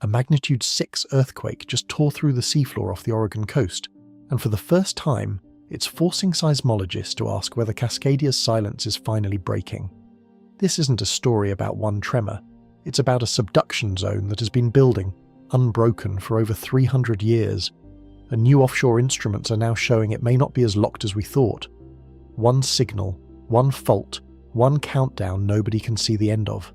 A magnitude 6 earthquake just tore through the seafloor off the Oregon coast, and for the first time, it's forcing seismologists to ask whether Cascadia's silence is finally breaking. This isn't a story about one tremor. It's about a subduction zone that has been building, unbroken, for over 300 years. And new offshore instruments are now showing it may not be as locked as we thought. One signal, one fault, one countdown nobody can see the end of.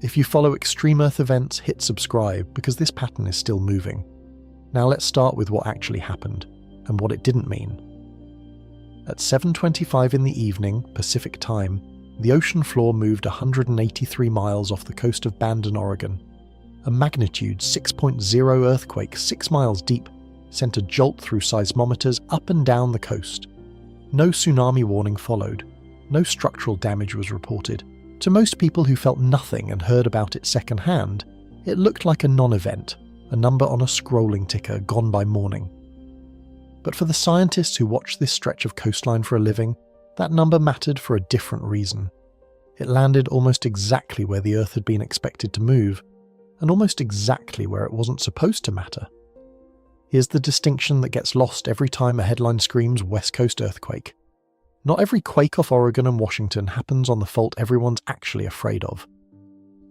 If you follow extreme Earth events, hit subscribe, because this pattern is still moving. Now let's start with what actually happened, and what it didn't mean. At 7:25 in the evening, Pacific time, the ocean floor moved 183 miles off the coast of Bandon, Oregon. A magnitude 6.0 earthquake 6 miles deep sent a jolt through seismometers up and down the coast. No tsunami warning followed. No structural damage was reported. To most people who felt nothing and heard about it secondhand, it looked like a non-event, a number on a scrolling ticker gone by morning. But for the scientists who watched this stretch of coastline for a living, that number mattered for a different reason. It landed almost exactly where the Earth had been expected to move, and almost exactly where it wasn't supposed to matter. Here's the distinction that gets lost every time a headline screams West Coast earthquake. Not every quake off Oregon and Washington happens on the fault everyone's actually afraid of.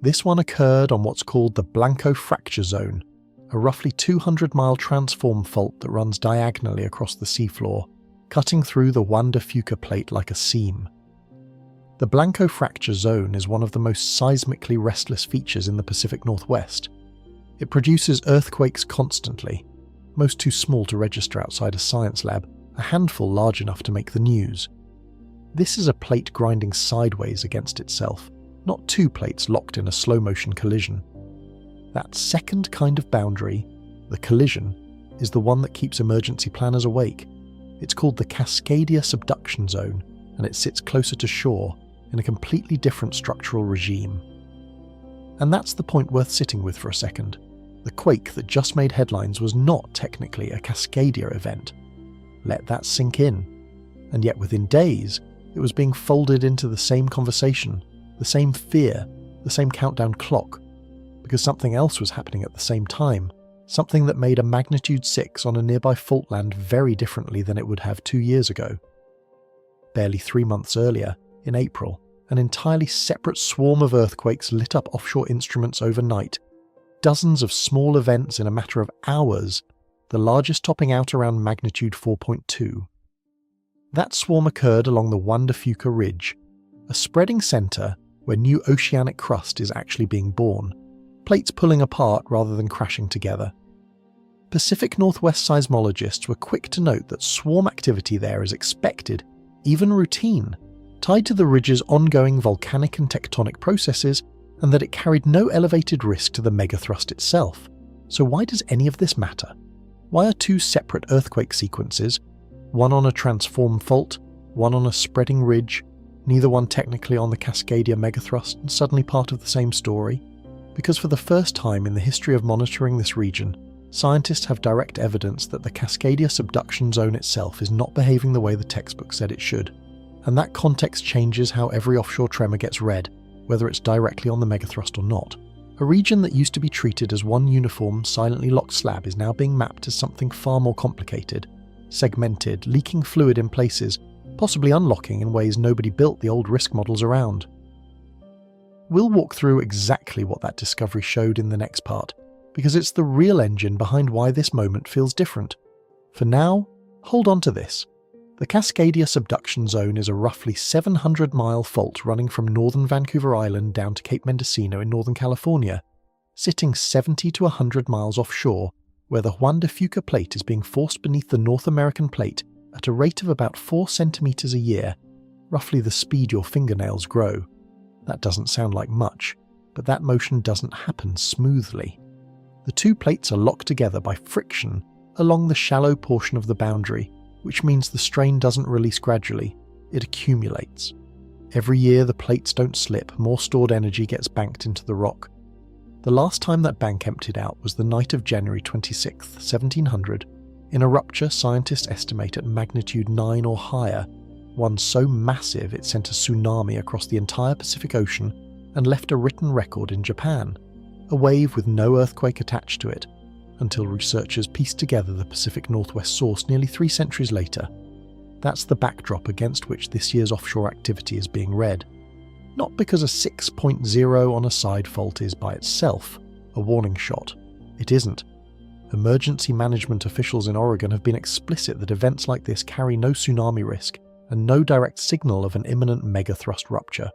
This one occurred on what's called the Blanco Fracture Zone, a roughly 200-mile transform fault that runs diagonally across the seafloor, cutting through the Juan de Fuca plate like a seam. The Blanco Fracture Zone is one of the most seismically restless features in the Pacific Northwest. It produces earthquakes constantly, most too small to register outside a science lab, a handful large enough to make the news. This is a plate grinding sideways against itself, not two plates locked in a slow-motion collision. That second kind of boundary, the collision, is the one that keeps emergency planners awake. It's called the Cascadia Subduction Zone, and it sits closer to shore, in a completely different structural regime. And that's the point worth sitting with for a second. The quake that just made headlines was not technically a Cascadia event. Let that sink in. And yet within days, it was being folded into the same conversation, the same fear, the same countdown clock, because something else was happening at the same time, something that made a magnitude 6 on a nearby fault land very differently than it would have 2 years ago. Barely 3 months earlier, in April, an entirely separate swarm of earthquakes lit up offshore instruments overnight. Dozens of small events in a matter of hours, the largest topping out around magnitude 4.2. That swarm occurred along the Juan de Fuca Ridge, a spreading centre where new oceanic crust is actually being born, plates pulling apart rather than crashing together. Pacific Northwest seismologists were quick to note that swarm activity there is expected, even routine, tied to the ridge's ongoing volcanic and tectonic processes, and that it carried no elevated risk to the megathrust itself. So why does any of this matter? Why are two separate earthquake sequences, one on a transform fault, one on a spreading ridge, neither one technically on the Cascadia megathrust, and suddenly part of the same story? Because for the first time in the history of monitoring this region, scientists have direct evidence that the Cascadia subduction zone itself is not behaving the way the textbook said it should. And that context changes how every offshore tremor gets read, whether it's directly on the megathrust or not. A region that used to be treated as one uniform, silently locked slab is now being mapped as something far more complicated, segmented, leaking fluid in places, possibly unlocking in ways nobody built the old risk models around. We'll walk through exactly what that discovery showed in the next part, because it's the real engine behind why this moment feels different. For now, hold on to this. The Cascadia subduction zone is a roughly 700-mile fault running from northern Vancouver Island down to Cape Mendocino in northern California, sitting 70 to 100 miles offshore, where the Juan de Fuca plate is being forced beneath the North American plate at a rate of about 4 centimeters a year, roughly the speed your fingernails grow. That doesn't sound like much, but that motion doesn't happen smoothly. The two plates are locked together by friction along the shallow portion of the boundary, which means the strain doesn't release gradually, it accumulates. Every year the plates don't slip, more stored energy gets banked into the rock. The last time that bank emptied out was the night of January 26, 1700, in a rupture scientists estimate at magnitude 9 or higher, one so massive it sent a tsunami across the entire Pacific Ocean and left a written record in Japan. a wave with no earthquake attached to it, until researchers pieced together the Pacific Northwest source nearly 3 centuries later. That's the backdrop against which this year's offshore activity is being read. Not because a 6.0 on a side fault is by itself a warning shot. It isn't. Emergency management officials in Oregon have been explicit that events like this carry no tsunami risk and no direct signal of an imminent megathrust rupture.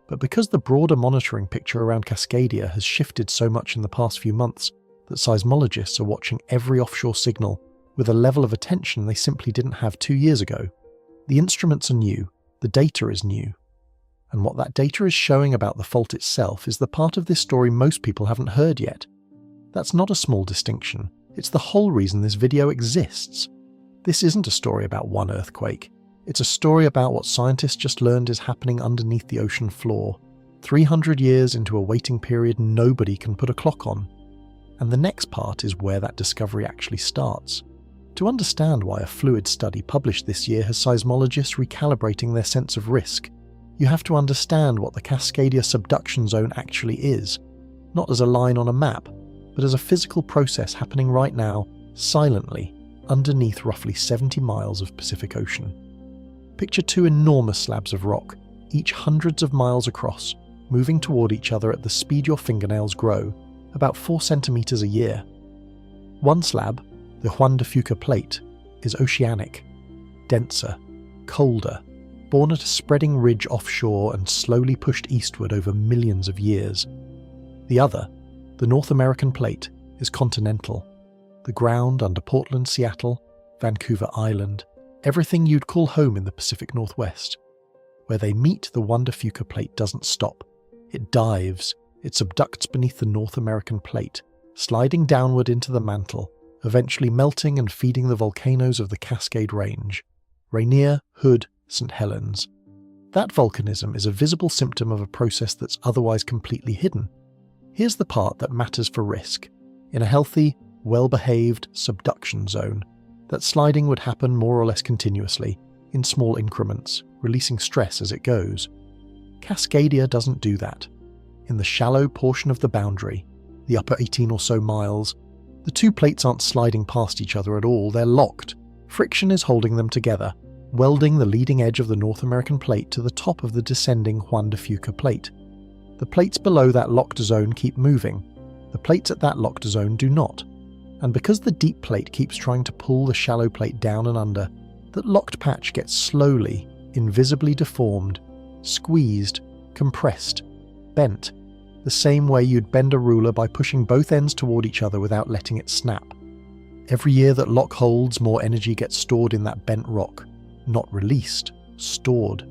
But because the broader monitoring picture around Cascadia has shifted so much in the past few months that seismologists are watching every offshore signal with a level of attention they simply didn't have 2 years ago. The instruments are new, the data is new. And what that data is showing about the fault itself is the part of this story most people haven't heard yet. That's not a small distinction, it's the whole reason this video exists. This isn't a story about one earthquake, it's a story about what scientists just learned is happening underneath the ocean floor, 300 years into a waiting period nobody can put a clock on. And the next part is where that discovery actually starts. To understand why a fluid study published this year has seismologists recalibrating their sense of risk, you have to understand what the Cascadia subduction zone actually is, not as a line on a map, but as a physical process happening right now, silently, underneath roughly 70 miles of Pacific Ocean. Picture 2 enormous slabs of rock, each hundreds of miles across, moving toward each other at the speed your fingernails grow, about 4 centimeters a year. One slab, the Juan de Fuca plate, is oceanic, denser, colder, born at a spreading ridge offshore and slowly pushed eastward over millions of years. The other, the North American plate, is continental. The ground under Portland, Seattle, Vancouver Island, everything you'd call home in the Pacific Northwest. Where they meet, the Juan de Fuca plate doesn't stop. It dives, it subducts beneath the North American plate, sliding downward into the mantle, eventually melting and feeding the volcanoes of the Cascade Range, Rainier, Hood, St. Helens. That volcanism is a visible symptom of a process that's otherwise completely hidden. Here's the part that matters for risk. In a healthy, well-behaved subduction zone, that sliding would happen more or less continuously, in small increments, releasing stress as it goes. Cascadia doesn't do that. In the shallow portion of the boundary, the upper 18 or so miles, the 2 plates aren't sliding past each other at all, they're locked. Friction is holding them together, welding the leading edge of the North American plate to the top of the descending Juan de Fuca plate. The plates below that locked zone keep moving. The plates at that locked zone do not. And because the deep plate keeps trying to pull the shallow plate down and under, that locked patch gets slowly, invisibly deformed, squeezed, compressed, bent, the same way you'd bend a ruler by pushing both ends toward each other without letting it snap. Every year that lock holds, more energy gets stored in that bent rock. Not released, stored.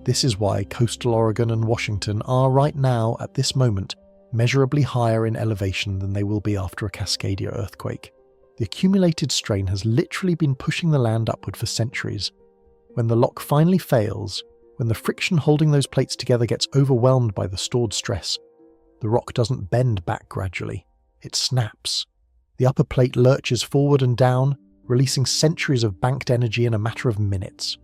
This is why coastal Oregon and Washington are right now, at this moment, measurably higher in elevation than they will be after a Cascadia earthquake. The accumulated strain has literally been pushing the land upward for centuries. When the lock finally fails, when the friction holding those plates together gets overwhelmed by the stored stress, the rock doesn't bend back gradually, it snaps. The upper plate lurches forward and down, releasing centuries of banked energy in a matter of minutes.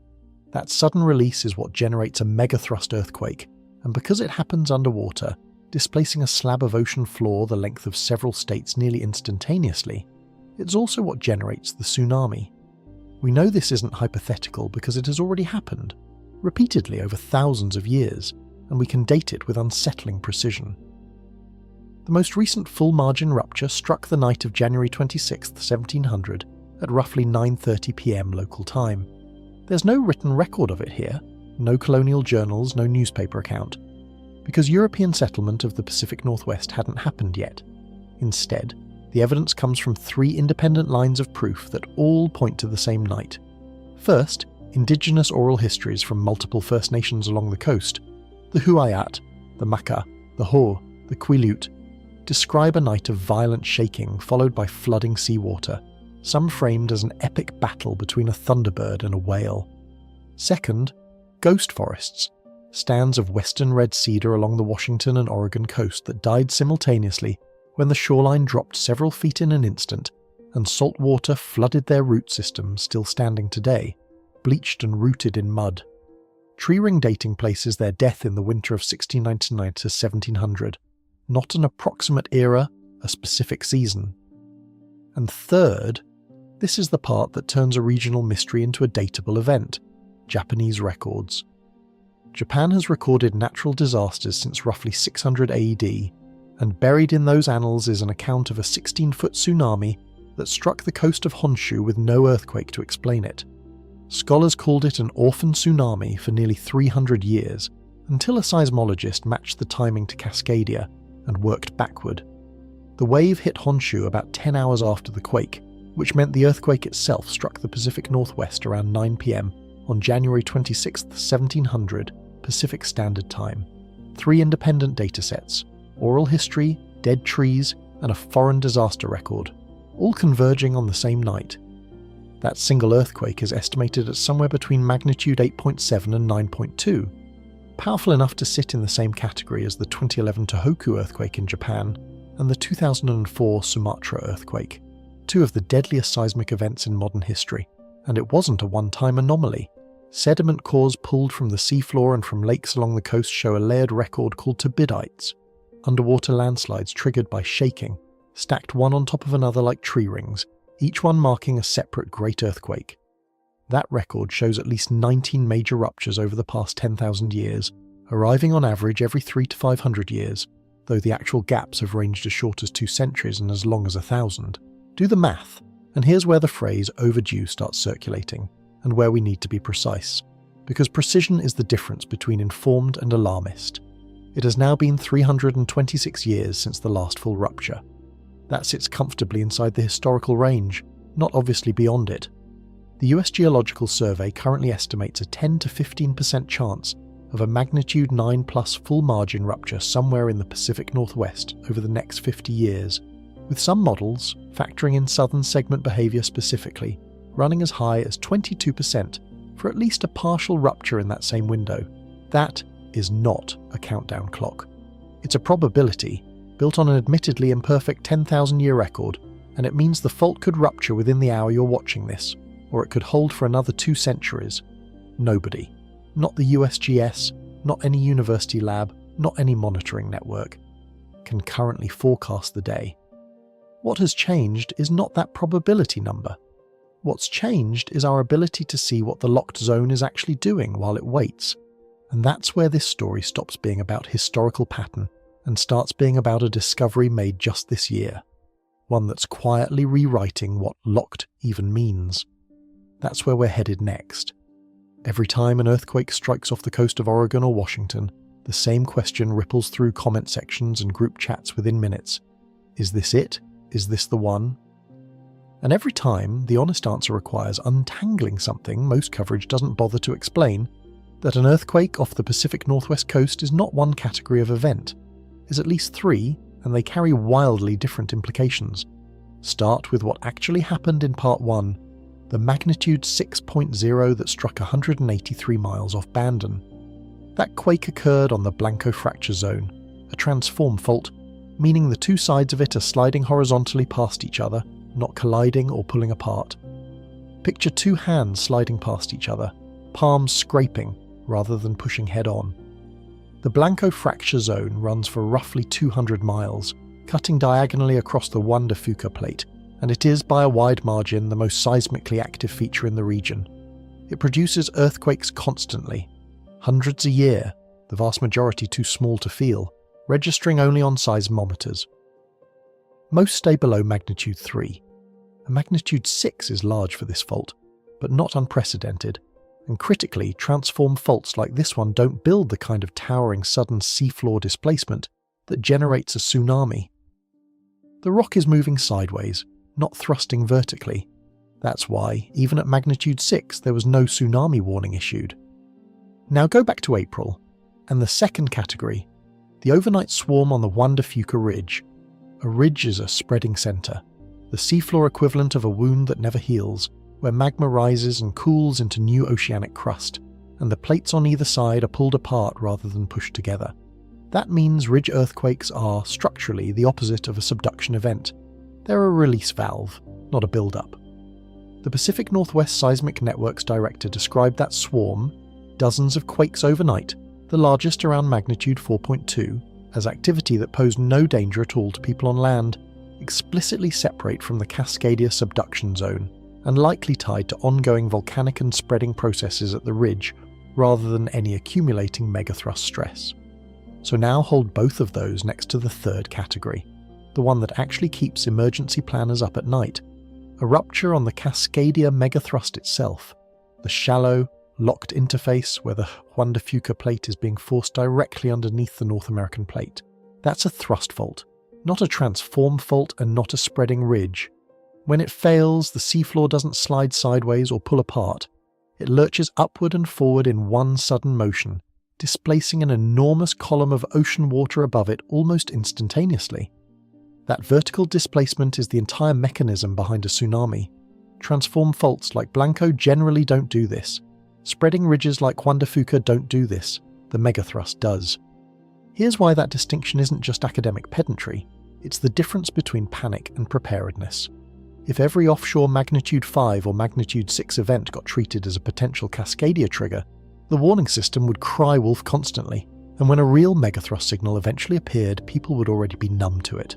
That sudden release is what generates a megathrust earthquake, and because it happens underwater, displacing a slab of ocean floor the length of several states nearly instantaneously, it's also what generates the tsunami. We know this isn't hypothetical because it has already happened, repeatedly over thousands of years, and we can date it with unsettling precision. The most recent full margin rupture struck the night of January 26, 1700, at roughly 9:30 p.m. local time. There's no written record of it here, no colonial journals, no newspaper account, because European settlement of the Pacific Northwest hadn't happened yet. Instead, the evidence comes from 3 independent lines of proof that all point to the same night. First, indigenous oral histories from multiple First Nations along the coast, the Huayat, the Maka, the Ho, the Quileute, describe a night of violent shaking followed by flooding seawater, some framed as an epic battle between a thunderbird and a whale. Second, ghost forests, stands of western red cedar along the Washington and Oregon coast that died simultaneously when the shoreline dropped several feet in an instant and salt water flooded their root systems still standing today, bleached and rooted in mud. Tree ring dating places their death in the winter of 1699 to 1700, not an approximate era, a specific season. And third, this is the part that turns a regional mystery into a datable event: Japanese records. Japan has recorded natural disasters since roughly 600 AD, and buried in those annals is an account of a 16-foot tsunami that struck the coast of Honshu with no earthquake to explain it. Scholars called it an orphan tsunami for nearly 300 years, until a seismologist matched the timing to Cascadia and worked backward. The wave hit Honshu about 10 hours after the quake, which meant the earthquake itself struck the Pacific Northwest around 9 p.m. on January 26, 1700, Pacific Standard Time. 3 independent datasets: oral history, dead trees, and a foreign disaster record, all converging on the same night. That single earthquake is estimated at somewhere between magnitude 8.7 and 9.2, powerful enough to sit in the same category as the 2011 Tohoku earthquake in Japan and the 2004 Sumatra earthquake, 2 of the deadliest seismic events in modern history. And it wasn't a one-time anomaly. Sediment cores pulled from the seafloor and from lakes along the coast show a layered record called turbidites, underwater landslides triggered by shaking, stacked one on top of another like tree rings, each one marking a separate great earthquake. That record shows at least 19 major ruptures over the past 10,000 years, arriving on average every 300 to 500 years, though the actual gaps have ranged as short as 2 centuries and as long as 1,000. Do the math, and here's where the phrase overdue starts circulating, and where we need to be precise, because precision is the difference between informed and alarmist. It has now been 326 years since the last full rupture. That sits comfortably inside the historical range, not obviously beyond it. The US Geological Survey currently estimates a 10 to 15% chance of a magnitude 9+ full margin rupture somewhere in the Pacific Northwest over the next 50 years, with some models, factoring in southern segment behaviour specifically, running as high as 22% for at least a partial rupture in that same window. That is not a countdown clock. It's a probability, built on an admittedly imperfect 10,000-year record, and it means the fault could rupture within the hour you're watching this, or it could hold for another 2 centuries. Nobody, not the USGS, not any university lab, not any monitoring network, can currently forecast the day. What has changed is not that probability number. What's changed is our ability to see what the locked zone is actually doing while it waits. And that's where this story stops being about historical pattern and starts being about a discovery made just this year, one that's quietly rewriting what locked even means. That's where we're headed next. Every time an earthquake strikes off the coast of Oregon or Washington, the same question ripples through comment sections and group chats within minutes. Is this it? Is this the one? And every time, the honest answer requires untangling something most coverage doesn't bother to explain: that an earthquake off the Pacific Northwest coast is not one category of event, is at least 3, and they carry wildly different implications. Start with what actually happened in part 1, the magnitude 6.0 that struck 183 miles off Bandon. That quake occurred on the Blanco Fracture Zone, a transform fault, meaning the 2 sides of it are sliding horizontally past each other, not colliding or pulling apart. Picture 2 hands sliding past each other, palms scraping rather than pushing head-on. The Blanco Fracture Zone runs for roughly 200 miles, cutting diagonally across the Juan de Fuca Plate, and it is by a wide margin the most seismically active feature in the region. It produces earthquakes constantly, hundreds a year, the vast majority too small to feel, registering only on seismometers. Most stay below magnitude 3. A magnitude 6 is large for this fault, but not unprecedented, and critically, transform faults like this one don't build the kind of towering sudden seafloor displacement that generates a tsunami. The rock is moving sideways, not thrusting vertically. That's why, even at magnitude 6, there was no tsunami warning issued. Now go back to April, and the second category, the overnight swarm on the Juan de Fuca Ridge. A ridge is a spreading centre, the seafloor equivalent of a wound that never heals, where magma rises and cools into new oceanic crust, and the plates on either side are pulled apart rather than pushed together. That means ridge earthquakes are, structurally, the opposite of a subduction event. They're a release valve, not a build-up. The Pacific Northwest Seismic Network's director described that swarm, dozens of quakes overnight, the largest around magnitude 4.2, as activity that posed no danger at all to people on land, explicitly separate from the Cascadia subduction zone and likely tied to ongoing volcanic and spreading processes at the ridge rather than any accumulating megathrust stress. So now hold both of those next to the third category, the one that actually keeps emergency planners up at night: a rupture on the Cascadia megathrust itself, the shallow, locked interface where the Juan de Fuca plate is being forced directly underneath the North American plate. That's a thrust fault, not a transform fault and not a spreading ridge. When it fails, the seafloor doesn't slide sideways or pull apart. It lurches upward and forward in one sudden motion, displacing an enormous column of ocean water above it almost instantaneously. That vertical displacement is the entire mechanism behind a tsunami. Transform faults like Blanco generally don't do this. Spreading ridges like Juan de Fuca don't do this. The megathrust does. Here's why that distinction isn't just academic pedantry. It's the difference between panic and preparedness. If every offshore magnitude 5 or magnitude 6 event got treated as a potential Cascadia trigger, the warning system would cry wolf constantly, and when a real megathrust signal eventually appeared, people would already be numb to it.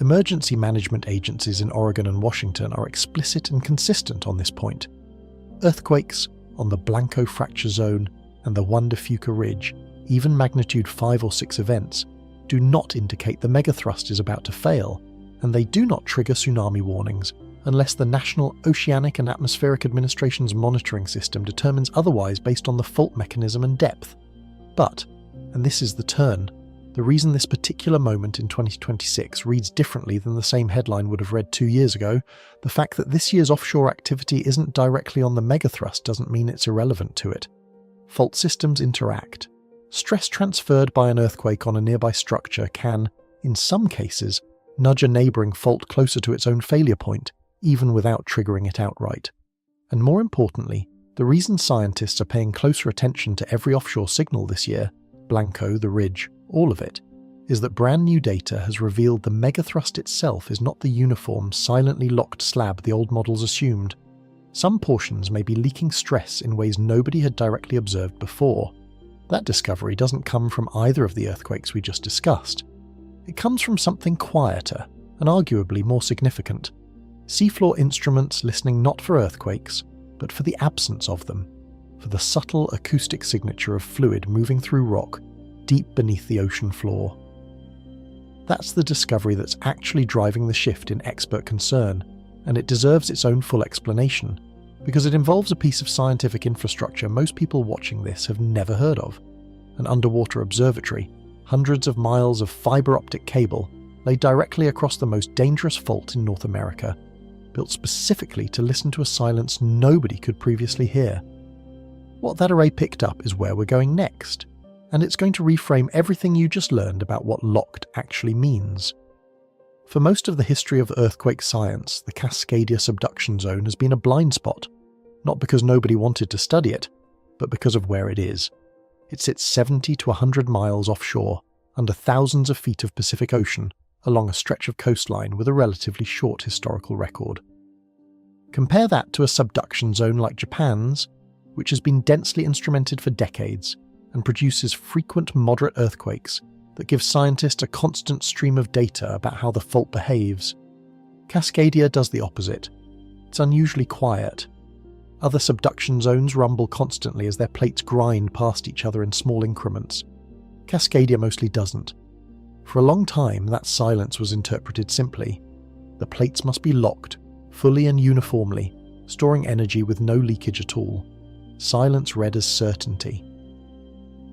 Emergency management agencies in Oregon and Washington are explicit and consistent on this point. Earthquakes on the Blanco fracture zone and the Juan de Fuca ridge, even magnitude 5 or 6 events, do not indicate the megathrust is about to fail, and they do not trigger tsunami warnings unless the National Oceanic and Atmospheric Administration's monitoring system determines otherwise based on the fault mechanism and depth. But, and this is the turn, the reason this particular moment in 2026 reads differently than the same headline would have read 2 years ago, the fact that this year's offshore activity isn't directly on the megathrust doesn't mean it's irrelevant to it. Fault systems interact. Stress transferred by an earthquake on a nearby structure can, in some cases, nudge a neighbouring fault closer to its own failure point, even without triggering it outright. And more importantly, the reason scientists are paying closer attention to every offshore signal this year, Blanco, the ridge, all of it, is that brand new data has revealed the megathrust itself is not the uniform, silently locked slab the old models assumed. Some portions may be leaking stress in ways nobody had directly observed before. That discovery doesn't come from either of the earthquakes we just discussed. It comes from something quieter and arguably more significant. Seafloor instruments listening not for earthquakes, but for the absence of them, for the subtle acoustic signature of fluid moving through rock deep beneath the ocean floor. That's the discovery that's actually driving the shift in expert concern, and it deserves its own full explanation, because it involves a piece of scientific infrastructure most people watching this have never heard of: an underwater observatory, hundreds of miles of fibre optic cable laid directly across the most dangerous fault in North America, built specifically to listen to a silence nobody could previously hear. What that array picked up is where we're going next, and it's going to reframe everything you just learned about what locked actually means. For most of the history of earthquake science, the Cascadia subduction zone has been a blind spot, not because nobody wanted to study it, but because of where it is. It sits 70 to 100 miles offshore, under thousands of feet of Pacific Ocean, along a stretch of coastline with a relatively short historical record. Compare that to a subduction zone like Japan's, which has been densely instrumented for decades and produces frequent moderate earthquakes that give scientists a constant stream of data about how the fault behaves. Cascadia does the opposite. It's unusually quiet. Other subduction zones rumble constantly as their plates grind past each other in small increments. Cascadia mostly doesn't. For a long time, that silence was interpreted simply: the plates must be locked, fully and uniformly, storing energy with no leakage at all. Silence read as certainty.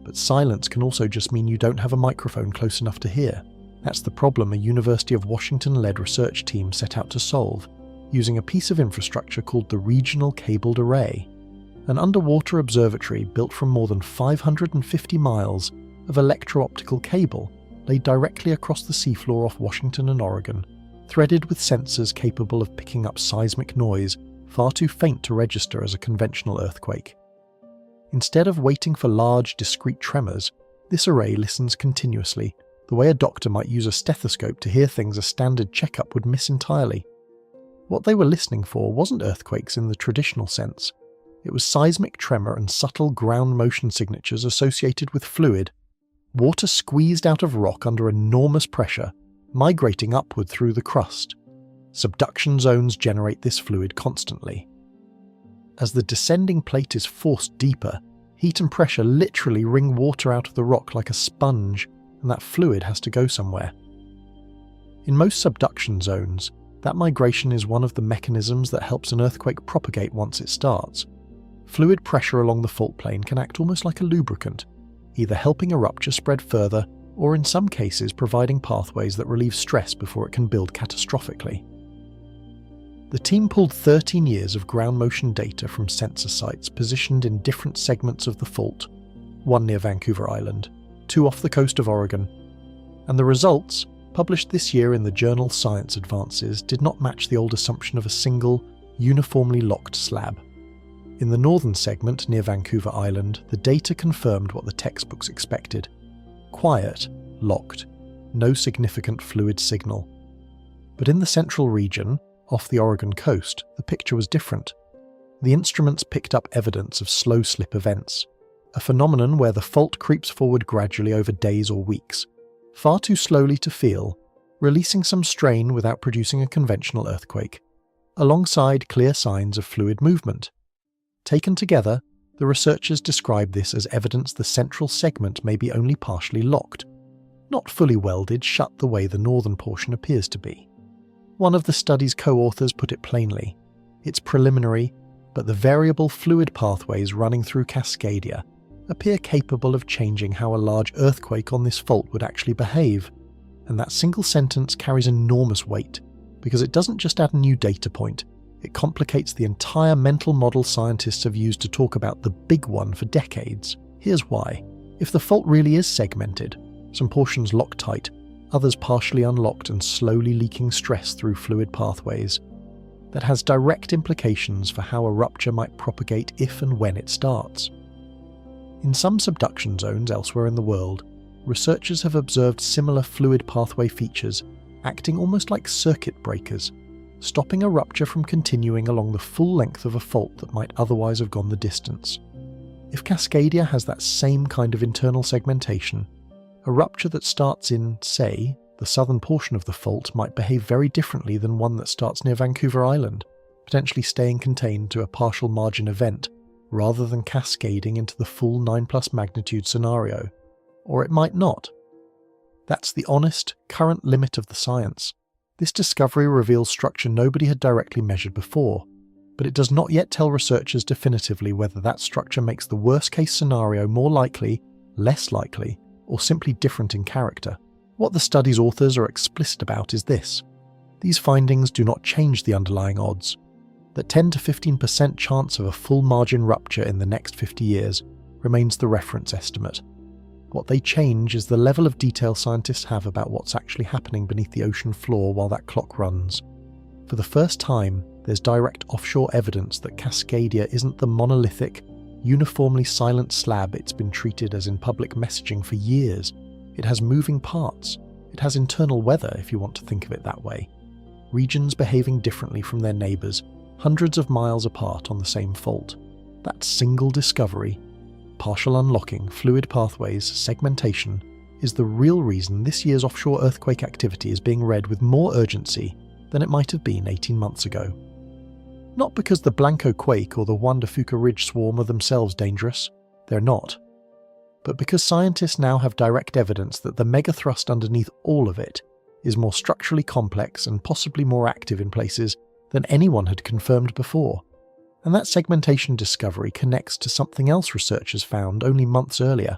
But silence can also just mean you don't have a microphone close enough to hear. That's the problem a University of Washington-led research team set out to solve, using a piece of infrastructure called the Regional Cabled Array, an underwater observatory built from more than 550 miles of electro-optical cable laid directly across the seafloor off Washington and Oregon, threaded with sensors capable of picking up seismic noise far too faint to register as a conventional earthquake. Instead of waiting for large, discrete tremors, this array listens continuously, the way a doctor might use a stethoscope to hear things a standard checkup would miss entirely. What they were listening for wasn't earthquakes in the traditional sense. It was seismic tremor and subtle ground motion signatures associated with fluid, water squeezed out of rock under enormous pressure, migrating upward through the crust. Subduction zones generate this fluid constantly. As the descending plate is forced deeper, heat and pressure literally wring water out of the rock like a sponge, and that fluid has to go somewhere. In most subduction zones, that migration is one of the mechanisms that helps an earthquake propagate once it starts. Fluid pressure along the fault plane can act almost like a lubricant, either helping a rupture spread further or in some cases providing pathways that relieve stress before it can build catastrophically. The team pulled 13 years of ground motion data from sensor sites positioned in different segments of the fault, one near Vancouver Island, two off the coast of Oregon, and the results, published this year in the journal Science Advances, did not match the old assumption of a single, uniformly locked slab. In the northern segment near Vancouver Island, the data confirmed what the textbooks expected. Quiet, locked, no significant fluid signal. But in the central region, off the Oregon coast, the picture was different. The instruments picked up evidence of slow slip events, a phenomenon where the fault creeps forward gradually over days or weeks, far too slowly to feel, releasing some strain without producing a conventional earthquake, alongside clear signs of fluid movement. Taken together, the researchers describe this as evidence the central segment may be only partially locked, not fully welded shut the way the northern portion appears to be. One of the study's co-authors put it plainly: it's preliminary, but the variable fluid pathways running through Cascadia appear capable of changing how a large earthquake on this fault would actually behave, and that single sentence carries enormous weight, because it doesn't just add a new data point, it complicates the entire mental model scientists have used to talk about the big one for decades. Here's why. If the fault really is segmented, some portions locked tight, others partially unlocked and slowly leaking stress through fluid pathways, that has direct implications for how a rupture might propagate if and when it starts. In some subduction zones elsewhere in the world, researchers have observed similar fluid pathway features acting almost like circuit breakers, stopping a rupture from continuing along the full length of a fault that might otherwise have gone the distance. If Cascadia has that same kind of internal segmentation, a rupture that starts in, say, the southern portion of the fault might behave very differently than one that starts near Vancouver Island, potentially staying contained to a partial margin event, rather than cascading into the full 9+ magnitude scenario. Or it might not. That's the honest, current limit of the science. This discovery reveals structure nobody had directly measured before, but it does not yet tell researchers definitively whether that structure makes the worst-case scenario more likely, less likely, or simply different in character. What the study's authors are explicit about is this: these findings do not change the underlying odds. That 10 to 15% chance of a full margin rupture in the next 50 years remains the reference estimate. What they change is the level of detail scientists have about what's actually happening beneath the ocean floor while that clock runs. For the first time, there's direct offshore evidence that Cascadia isn't the monolithic, uniformly silent slab it's been treated as in public messaging for years. It has moving parts. It has internal weather, if you want to think of it that way. Regions behaving differently from their neighbours, hundreds of miles apart on the same fault. That single discovery, partial unlocking, fluid pathways, segmentation, is the real reason this year's offshore earthquake activity is being read with more urgency than it might have been 18 months ago. Not because the Blanco quake or the Juan de Fuca Ridge swarm are themselves dangerous. They're not. But because scientists now have direct evidence that the megathrust underneath all of it is more structurally complex and possibly more active in places than anyone had confirmed before. And that segmentation discovery connects to something else researchers found only months earlier: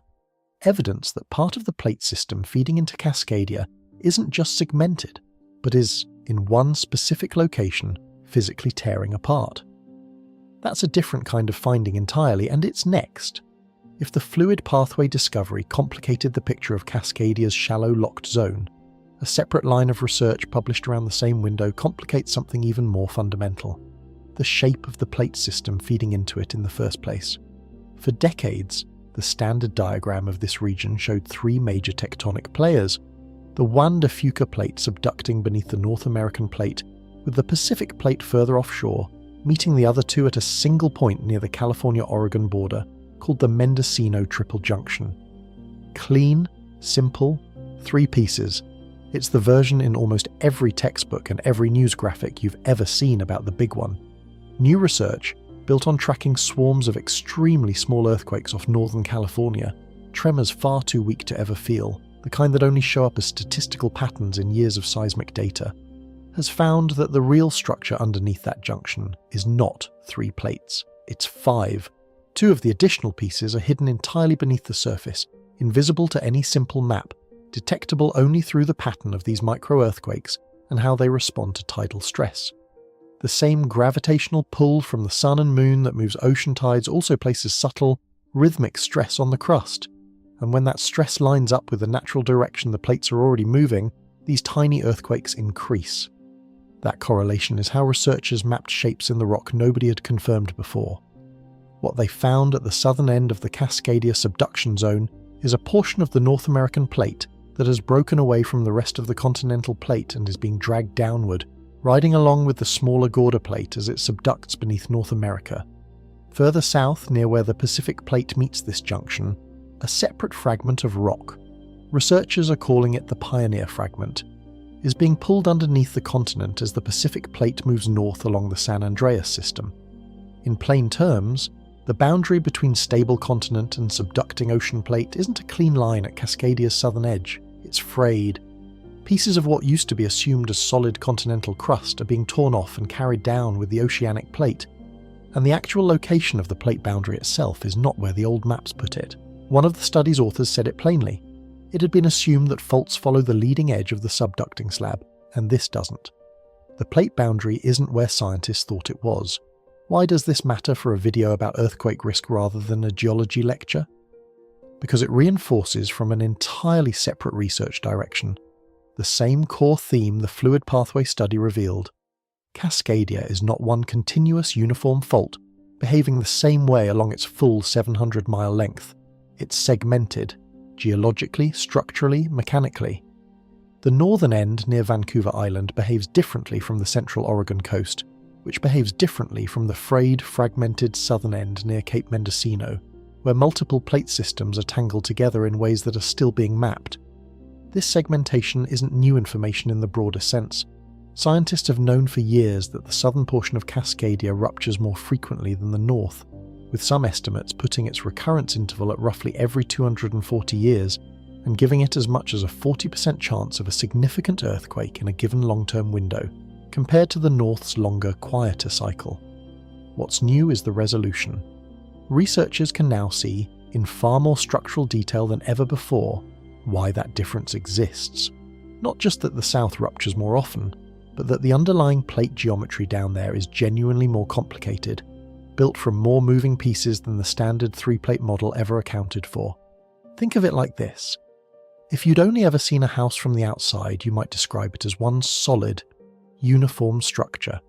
evidence that part of the plate system feeding into Cascadia isn't just segmented, but is, in one specific location, physically tearing apart. That's a different kind of finding entirely, and it's next. If the fluid pathway discovery complicated the picture of Cascadia's shallow locked zone, a separate line of research published around the same window complicates something even more fundamental: the shape of the plate system feeding into it in the first place. For decades, the standard diagram of this region showed three major tectonic players: the Juan de Fuca plate subducting beneath the North American plate, with the Pacific plate further offshore, meeting the other two at a single point near the California-Oregon border, called the Mendocino Triple Junction. Clean, Simple, 3 pieces. It's the version in almost every textbook and every news graphic you've ever seen about the big one. New research, built on tracking swarms of extremely small earthquakes off Northern California, tremors far too weak to ever feel, the kind that only show up as statistical patterns in years of seismic data, has found that the real structure underneath that junction is not 3 plates, it's 5. 2 of the additional pieces are hidden entirely beneath the surface, invisible to any simple map, detectable only through the pattern of these micro-earthquakes and how they respond to tidal stress. The same gravitational pull from the sun and moon that moves ocean tides also places subtle, rhythmic stress on the crust, and when that stress lines up with the natural direction the plates are already moving, these tiny earthquakes increase. That correlation is how researchers mapped shapes in the rock nobody had confirmed before. What they found at the southern end of the Cascadia subduction zone is a portion of the North American plate that has broken away from the rest of the continental plate and is being dragged downward, riding along with the smaller Gorda plate as it subducts beneath North America. Further south, near where the Pacific plate meets this junction, a separate fragment of rock, researchers are calling it the Pioneer Fragment, is being pulled underneath the continent as the Pacific plate moves north along the San Andreas system. In plain terms, the boundary between stable continent and subducting ocean plate isn't a clean line at Cascadia's southern edge, it's frayed. Pieces of what used to be assumed as solid continental crust are being torn off and carried down with the oceanic plate, and the actual location of the plate boundary itself is not where the old maps put it. One of the study's authors said it plainly. It had been assumed that faults follow the leading edge of the subducting slab, and this doesn't. The plate boundary isn't where scientists thought it was. Why does this matter for a video about earthquake risk rather than a geology lecture? Because it reinforces from an entirely separate research direction the same core theme the fluid pathway study revealed. Cascadia is not one continuous uniform fault, behaving the same way along its full 700-mile length. It's segmented, geologically, structurally, mechanically. The northern end near Vancouver Island behaves differently from the central Oregon coast, which behaves differently from the frayed, fragmented southern end near Cape Mendocino, where multiple plate systems are tangled together in ways that are still being mapped. This segmentation isn't new information in the broader sense. Scientists have known for years that the southern portion of Cascadia ruptures more frequently than the north, with some estimates putting its recurrence interval at roughly every 240 years and giving it as much as a 40% chance of a significant earthquake in a given long-term window, compared to the north's longer, quieter cycle. What's new is the resolution. Researchers can now see, in far more structural detail than ever before, why that difference exists. Not just that the south ruptures more often, but that the underlying plate geometry down there is genuinely more complicated, built from more moving pieces than the standard 3-plate model ever accounted for. Think of it like this. If you'd only ever seen a house from the outside, you might describe it as one solid, uniform structure.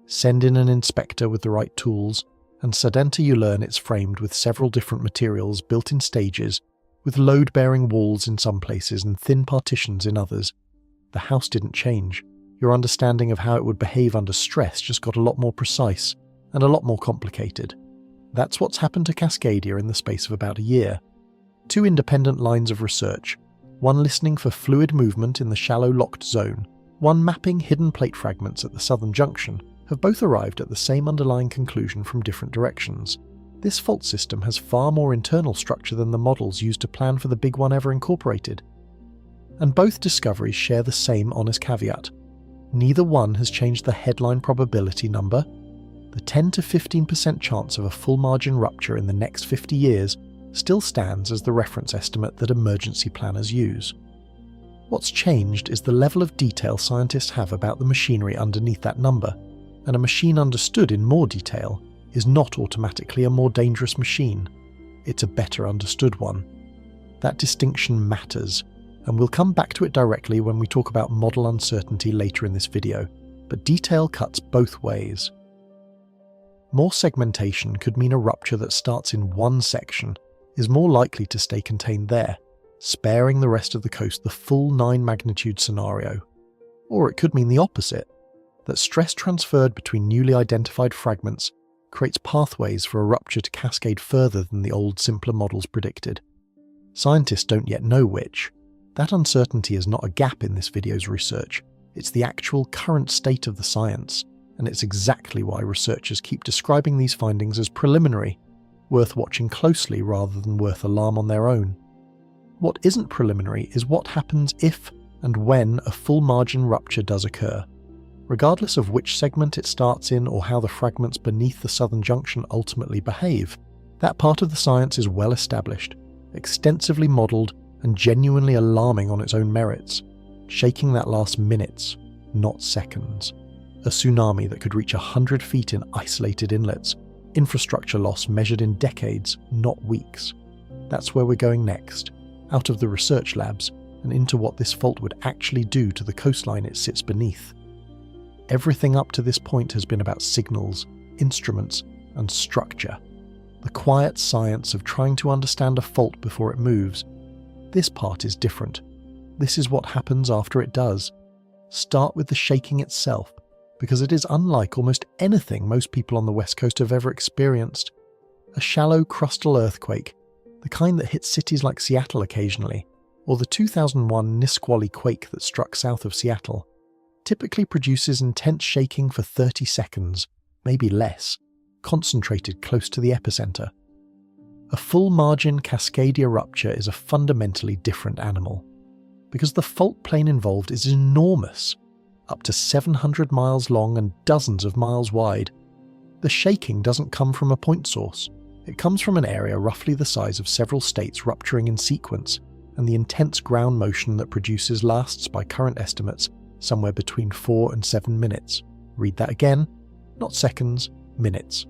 Send in an inspector with the right tools, and suddenly you learn it's framed with several different materials built in stages, with load-bearing walls in some places and thin partitions in others. The house didn't change. Your understanding of how it would behave under stress just got a lot more precise and a lot more complicated. That's what's happened to Cascadia in the space of about a year. 2 independent lines of research, one listening for fluid movement in the shallow locked zone, one mapping hidden plate fragments at the southern junction, have both arrived at the same underlying conclusion from different directions. This fault system has far more internal structure than the models used to plan for the big one ever incorporated. And both discoveries share the same honest caveat. Neither one has changed the headline probability number. The 10 to 15% chance of a full margin rupture in the next 50 years still stands as the reference estimate that emergency planners use. What's changed is the level of detail scientists have about the machinery underneath that number, and a machine understood in more detail is not automatically a more dangerous machine. It's a better understood one. That distinction matters, and we'll come back to it directly when we talk about model uncertainty later in this video, but detail cuts both ways. More segmentation could mean a rupture that starts in one section is more likely to stay contained there, sparing the rest of the coast the full 9 magnitude scenario. Or it could mean the opposite, that stress transferred between newly identified fragments creates pathways for a rupture to cascade further than the old, simpler models predicted. Scientists don't yet know which, That uncertainty is not a gap in this video's research, it's the actual current state of the science, and it's exactly why researchers keep describing these findings as preliminary, worth watching closely rather than worth alarm on their own. What isn't preliminary is what happens if and when a full margin rupture does occur. Regardless of which segment it starts in or how the fragments beneath the southern junction ultimately behave, that part of the science is well established, extensively modelled, and genuinely alarming on its own merits, shaking that lasts minutes, not seconds. A tsunami that could reach 100 feet in isolated inlets, infrastructure loss measured in decades, not weeks. That's where we're going next, out of the research labs and into what this fault would actually do to the coastline it sits beneath. Everything up to this point has been about signals, instruments, and structure. The quiet science of trying to understand a fault before it moves. This part is different. This is what happens after it does. Start with the shaking itself, because it is unlike almost anything most people on the West Coast have ever experienced. A shallow crustal earthquake, the kind that hits cities like Seattle occasionally, or the 2001 Nisqually quake that struck south of Seattle, typically produces intense shaking for 30 seconds, maybe less, concentrated close to the epicenter. A full margin Cascadia rupture is a fundamentally different animal, because the fault plane involved is enormous, up to 700 miles long and dozens of miles wide. The shaking doesn't come from a point source. It comes from an area roughly the size of several states rupturing in sequence, and the intense ground motion that produces lasts, by current estimates, somewhere between 4 and 7 minutes. Read that again, not seconds, minutes.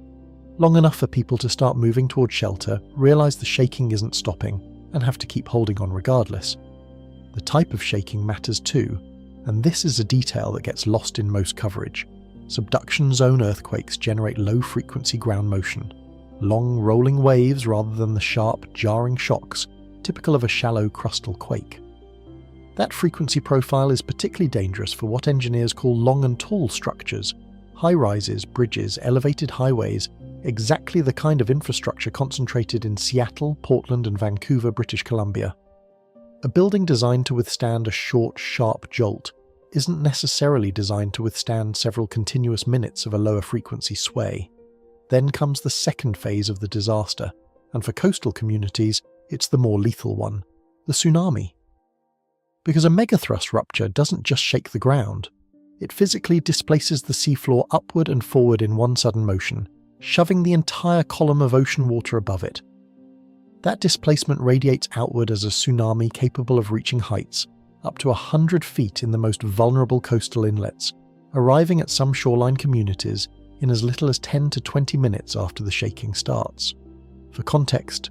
Long enough for people to start moving toward shelter, realize the shaking isn't stopping, and have to keep holding on regardless. The type of shaking matters too, and this is a detail that gets lost in most coverage. Subduction zone earthquakes generate low-frequency ground motion, long rolling waves rather than the sharp, jarring shocks typical of a shallow crustal quake. That frequency profile is particularly dangerous for what engineers call long and tall structures, high-rises, bridges, elevated highways, exactly the kind of infrastructure concentrated in Seattle, Portland, and Vancouver, British Columbia. A building designed to withstand a short, sharp jolt isn't necessarily designed to withstand several continuous minutes of a lower frequency sway. Then comes the second phase of the disaster, and for coastal communities, it's the more lethal one, the tsunami. Because a megathrust rupture doesn't just shake the ground, it physically displaces the seafloor upward and forward in one sudden motion, shoving the entire column of ocean water above it. That displacement radiates outward as a tsunami capable of reaching heights up to 100 feet in the most vulnerable coastal inlets, arriving at some shoreline communities in as little as 10 to 20 minutes after the shaking starts. For context,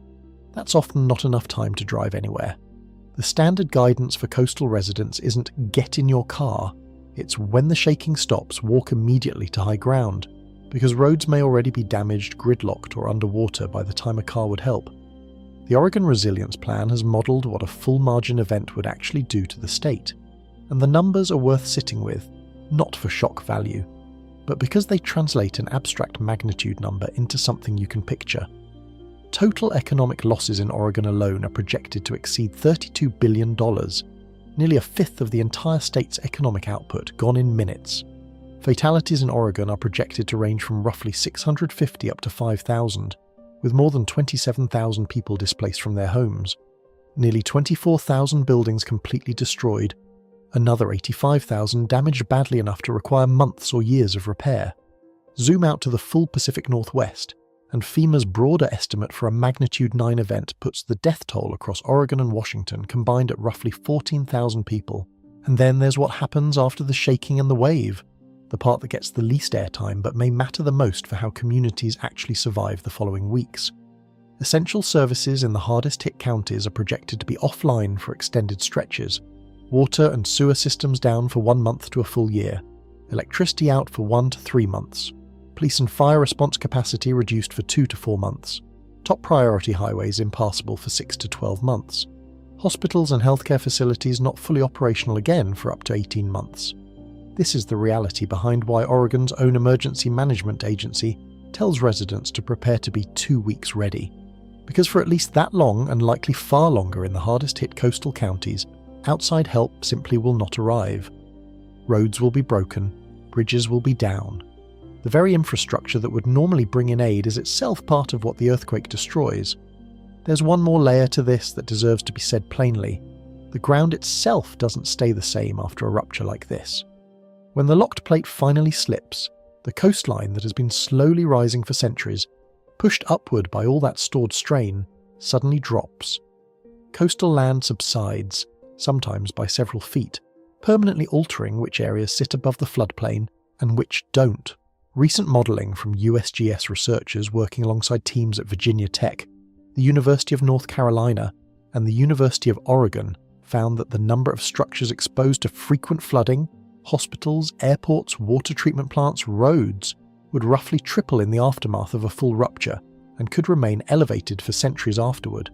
that's often not enough time to drive anywhere. The standard guidance for coastal residents isn't "get in your car," it's when the shaking stops, walk immediately to high ground, because roads may already be damaged, gridlocked, or underwater by the time a car would help. The Oregon Resilience Plan has modelled what a full margin event would actually do to the state, and the numbers are worth sitting with, not for shock value, but because they translate an abstract magnitude number into something you can picture. Total economic losses in Oregon alone are projected to exceed $32 billion, nearly a fifth of the entire state's economic output gone in minutes. Fatalities in Oregon are projected to range from roughly 650 up to 5,000, with more than 27,000 people displaced from their homes, nearly 24,000 buildings completely destroyed, another 85,000 damaged badly enough to require months or years of repair. Zoom out to the full Pacific Northwest, and FEMA's broader estimate for a magnitude 9 event puts the death toll across Oregon and Washington combined at roughly 14,000 people. And then there's what happens after the shaking and the wave, the part that gets the least airtime but may matter the most for how communities actually survive the following weeks. Essential services in the hardest hit counties are projected to be offline for extended stretches, water and sewer systems down for 1 month to a full year, electricity out for 1 to 3 months, police and fire response capacity reduced for 2 to 4 months, top priority highways impassable for 6 to 12 months, hospitals and healthcare facilities not fully operational again for up to 18 months. This is the reality behind why Oregon's own emergency management agency tells residents to prepare to be 2 weeks ready. Because for at least that long, and likely far longer in the hardest hit coastal counties, outside help simply will not arrive. Roads will be broken, bridges will be down. The very infrastructure that would normally bring in aid is itself part of what the earthquake destroys. There's one more layer to this that deserves to be said plainly. The ground itself doesn't stay the same after a rupture like this. When the locked plate finally slips, the coastline that has been slowly rising for centuries, pushed upward by all that stored strain, suddenly drops. Coastal land subsides, sometimes by several feet, permanently altering which areas sit above the floodplain and which don't. Recent modelling from USGS researchers working alongside teams at Virginia Tech, the University of North Carolina, and the University of Oregon found that the number of structures exposed to frequent flooding, hospitals, airports, water treatment plants, roads, would roughly triple in the aftermath of a full rupture and could remain elevated for centuries afterward.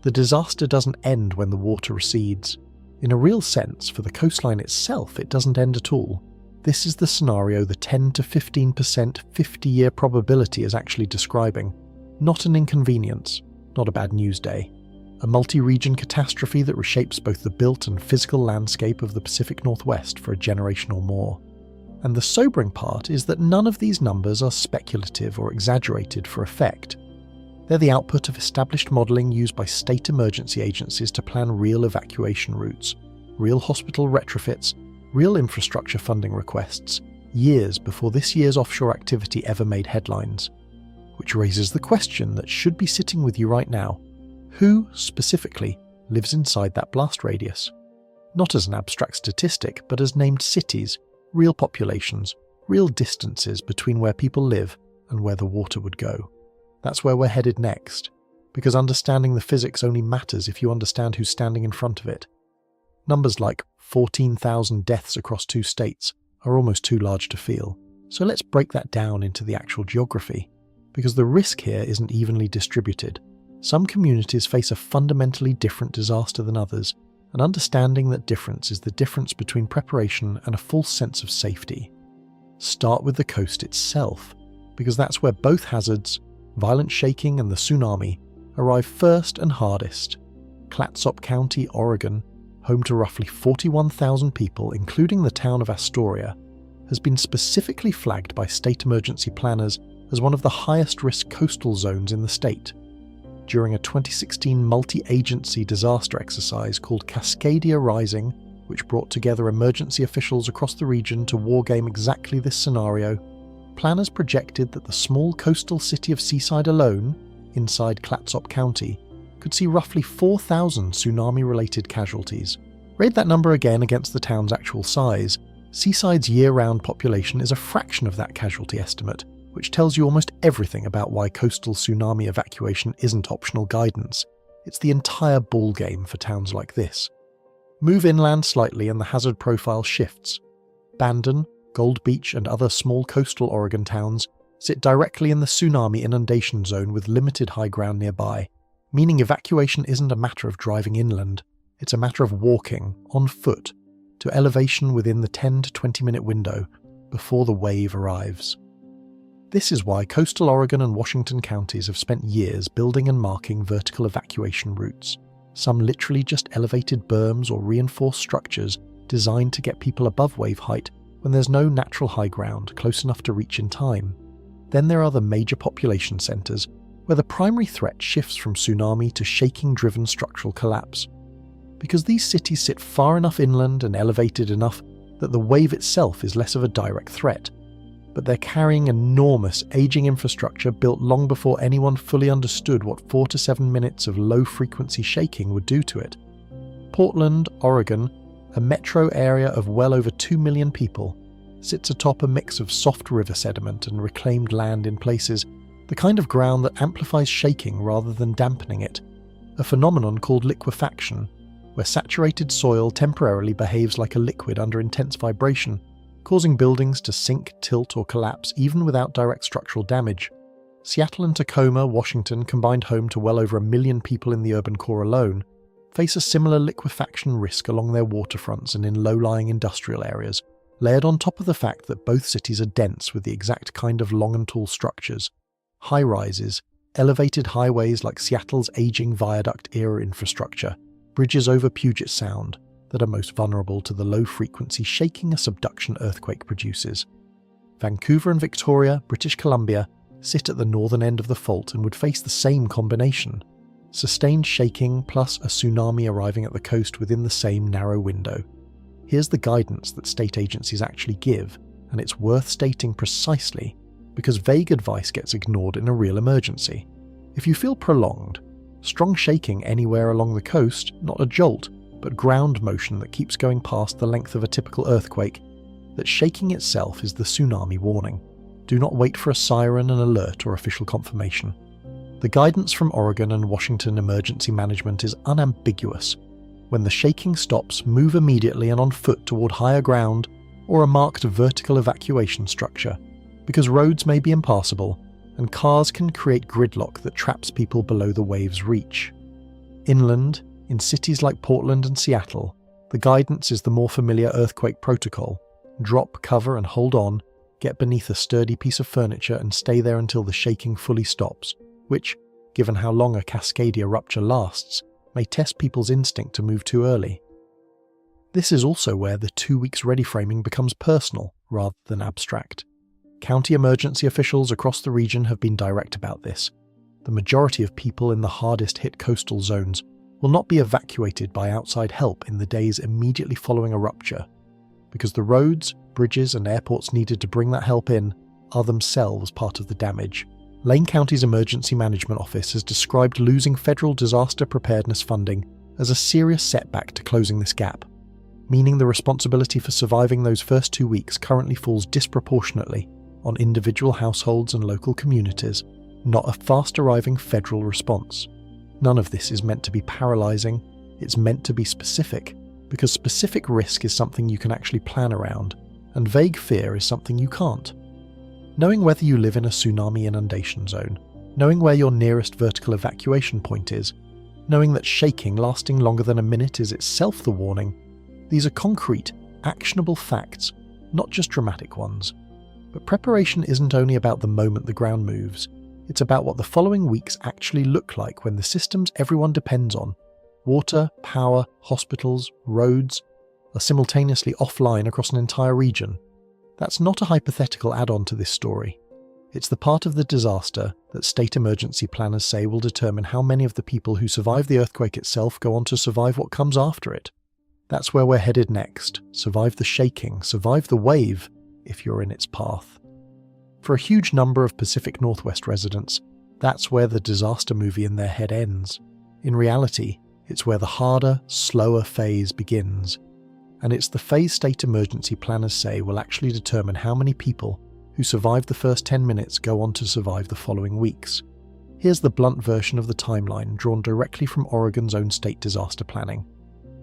The disaster doesn't end when the water recedes. In a real sense, for the coastline itself, it doesn't end at all. This is the scenario the 10 to 15% 50-year probability is actually describing. Not an inconvenience, not a bad news day. A multi-region catastrophe that reshapes both the built and physical landscape of the Pacific Northwest for a generation or more. And the sobering part is that none of these numbers are speculative or exaggerated for effect. They're the output of established modelling used by state emergency agencies to plan real evacuation routes, real hospital retrofits, real infrastructure funding requests, years before this year's offshore activity ever made headlines. Which raises the question that should be sitting with you right now. Who, specifically, lives inside that blast radius? Not as an abstract statistic, but as named cities, real populations, real distances between where people live and where the water would go. That's where we're headed next, because understanding the physics only matters if you understand who's standing in front of it. Numbers like 14,000 deaths across 2 states are almost too large to feel, so let's break that down into the actual geography, because the risk here isn't evenly distributed. Some communities face a fundamentally different disaster than others, and understanding that difference is the difference between preparation and a false sense of safety. Start with the coast itself, because that's where both hazards, violent shaking and the tsunami, arrive first and hardest. Clatsop County, Oregon, home to roughly 41,000 people, including the town of Astoria, has been specifically flagged by state emergency planners as one of the highest risk coastal zones in the state. During a 2016 multi-agency disaster exercise called Cascadia Rising, which brought together emergency officials across the region to wargame exactly this scenario, planners projected that the small coastal city of Seaside alone, inside Clatsop County, could see roughly 4,000 tsunami-related casualties. Rate that number again against the town's actual size. Seaside's year-round population is a fraction of that casualty estimate, which tells you almost everything about why coastal tsunami evacuation isn't optional guidance. It's the entire ballgame for towns like this. Move inland slightly and the hazard profile shifts. Bandon, Gold Beach and other small coastal Oregon towns sit directly in the tsunami inundation zone with limited high ground nearby, meaning evacuation isn't a matter of driving inland, it's a matter of walking, on foot, to elevation within the 10 to 20 minute window before the wave arrives. This is why coastal Oregon and Washington counties have spent years building and marking vertical evacuation routes, some literally just elevated berms or reinforced structures designed to get people above wave height when there's no natural high ground close enough to reach in time. Then there are the major population centres, where the primary threat shifts from tsunami to shaking-driven structural collapse. Because these cities sit far enough inland and elevated enough that the wave itself is less of a direct threat, but they're carrying enormous aging infrastructure built long before anyone fully understood what 4 to 7 minutes of low-frequency shaking would do to it. Portland, Oregon, a metro area of well over 2 million people, sits atop a mix of soft river sediment and reclaimed land in places, the kind of ground that amplifies shaking rather than dampening it, a phenomenon called liquefaction, where saturated soil temporarily behaves like a liquid under intense vibration, causing buildings to sink, tilt or collapse even without direct structural damage. Seattle and Tacoma, Washington, combined home to well over 1 million people in the urban core alone, face a similar liquefaction risk along their waterfronts and in low-lying industrial areas, layered on top of the fact that both cities are dense with the exact kind of long and tall structures, high-rises, elevated highways like Seattle's aging viaduct-era infrastructure, bridges over Puget Sound, that are most vulnerable to the low-frequency shaking a subduction earthquake produces. Vancouver and Victoria, British Columbia, sit at the northern end of the fault and would face the same combination: sustained shaking plus a tsunami arriving at the coast within the same narrow window. Here's the guidance that state agencies actually give, and it's worth stating precisely because vague advice gets ignored in a real emergency. If you feel prolonged, strong shaking anywhere along the coast, not a jolt, but ground motion that keeps going past the length of a typical earthquake, that shaking itself is the tsunami warning. Do not wait for a siren, an alert, or official confirmation. The guidance from Oregon and Washington Emergency Management is unambiguous. When the shaking stops, move immediately and on foot toward higher ground or a marked vertical evacuation structure, because roads may be impassable and cars can create gridlock that traps people below the wave's reach. Inland, in cities like Portland and Seattle, the guidance is the more familiar earthquake protocol: drop, cover, and hold on, get beneath a sturdy piece of furniture and stay there until the shaking fully stops, which, given how long a Cascadia rupture lasts, may test people's instinct to move too early. This is also where the 2 weeks ready framing becomes personal rather than abstract. County emergency officials across the region have been direct about this. The majority of people in the hardest hit coastal zones will not be evacuated by outside help in the days immediately following a rupture, because the roads, bridges, and airports needed to bring that help in are themselves part of the damage. Lane County's Emergency Management Office has described losing federal disaster preparedness funding as a serious setback to closing this gap, meaning the responsibility for surviving those first 2 weeks currently falls disproportionately on individual households and local communities, not a fast-arriving federal response. None of this is meant to be paralyzing, it's meant to be specific, because specific risk is something you can actually plan around, and vague fear is something you can't. Knowing whether you live in a tsunami inundation zone, knowing where your nearest vertical evacuation point is, knowing that shaking lasting longer than a minute is itself the warning, these are concrete, actionable facts, not just dramatic ones. But preparation isn't only about the moment the ground moves, it's about what the following weeks actually look like when the systems everyone depends on, water, power, hospitals, roads, are simultaneously offline across an entire region. That's not a hypothetical add-on to this story. It's the part of the disaster that state emergency planners say will determine how many of the people who survive the earthquake itself go on to survive what comes after it. That's where we're headed next. Survive the shaking, survive the wave, if you're in its path. For a huge number of Pacific Northwest residents, that's where the disaster movie in their head ends. In reality, it's where the harder, slower phase begins. And it's the phase state emergency planners say will actually determine how many people who survive the first 10 minutes go on to survive the following weeks. Here's the blunt version of the timeline drawn directly from Oregon's own state disaster planning.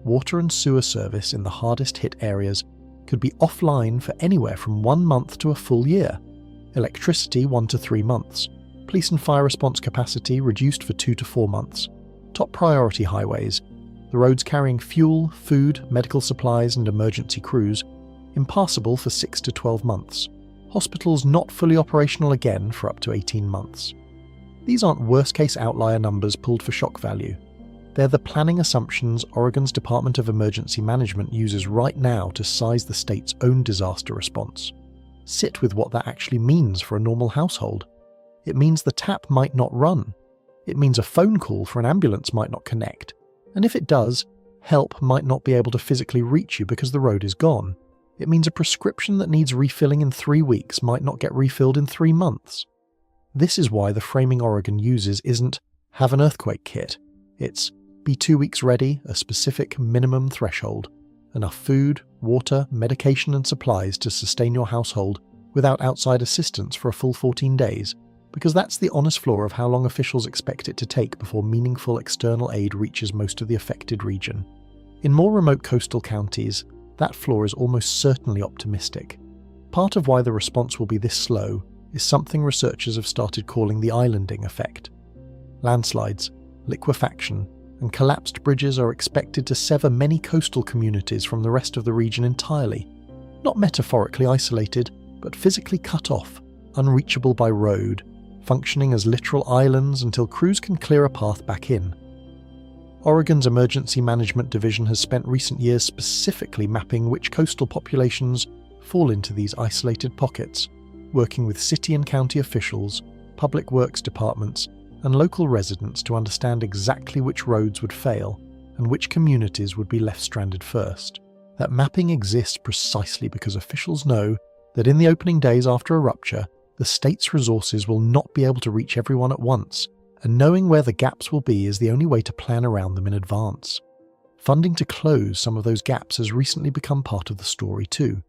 Water and sewer service in the hardest hit areas could be offline for anywhere from 1 month to a full year. Electricity 1 to 3 months. Police and fire response capacity reduced for 2 to 4 months. Top priority highways, the roads carrying fuel, food, medical supplies and emergency crews, impassable for 6 to 12 months. Hospitals not fully operational again for up to 18 months. These aren't worst-case outlier numbers pulled for shock value. They're the planning assumptions Oregon's Department of Emergency Management uses right now to size the state's own disaster response. Sit with what that actually means for a normal household. It means the tap might not run. It means a phone call for an ambulance might not connect. And if it does, help might not be able to physically reach you because the road is gone. It means a prescription that needs refilling in 3 weeks might not get refilled in 3 months. This is why the framing Oregon uses isn't have an earthquake kit. It's be 2 weeks ready, a specific minimum threshold. Enough food, water, medication and supplies to sustain your household without outside assistance for a full 14 days. Because that's the honest floor of how long officials expect it to take before meaningful external aid reaches most of the affected region. In more remote coastal counties, that floor is almost certainly optimistic. Part of why the response will be this slow is something researchers have started calling the islanding effect. Landslides, liquefaction, and collapsed bridges are expected to sever many coastal communities from the rest of the region entirely. Not metaphorically isolated, but physically cut off, unreachable by road, functioning as literal islands until crews can clear a path back in. Oregon's Emergency Management Division has spent recent years specifically mapping which coastal populations fall into these isolated pockets, working with city and county officials, public works departments, and local residents to understand exactly which roads would fail and which communities would be left stranded first. That mapping exists precisely because officials know that in the opening days after a rupture, the state's resources will not be able to reach everyone at once, and knowing where the gaps will be is the only way to plan around them in advance. Funding to close some of those gaps has recently become part of the story too.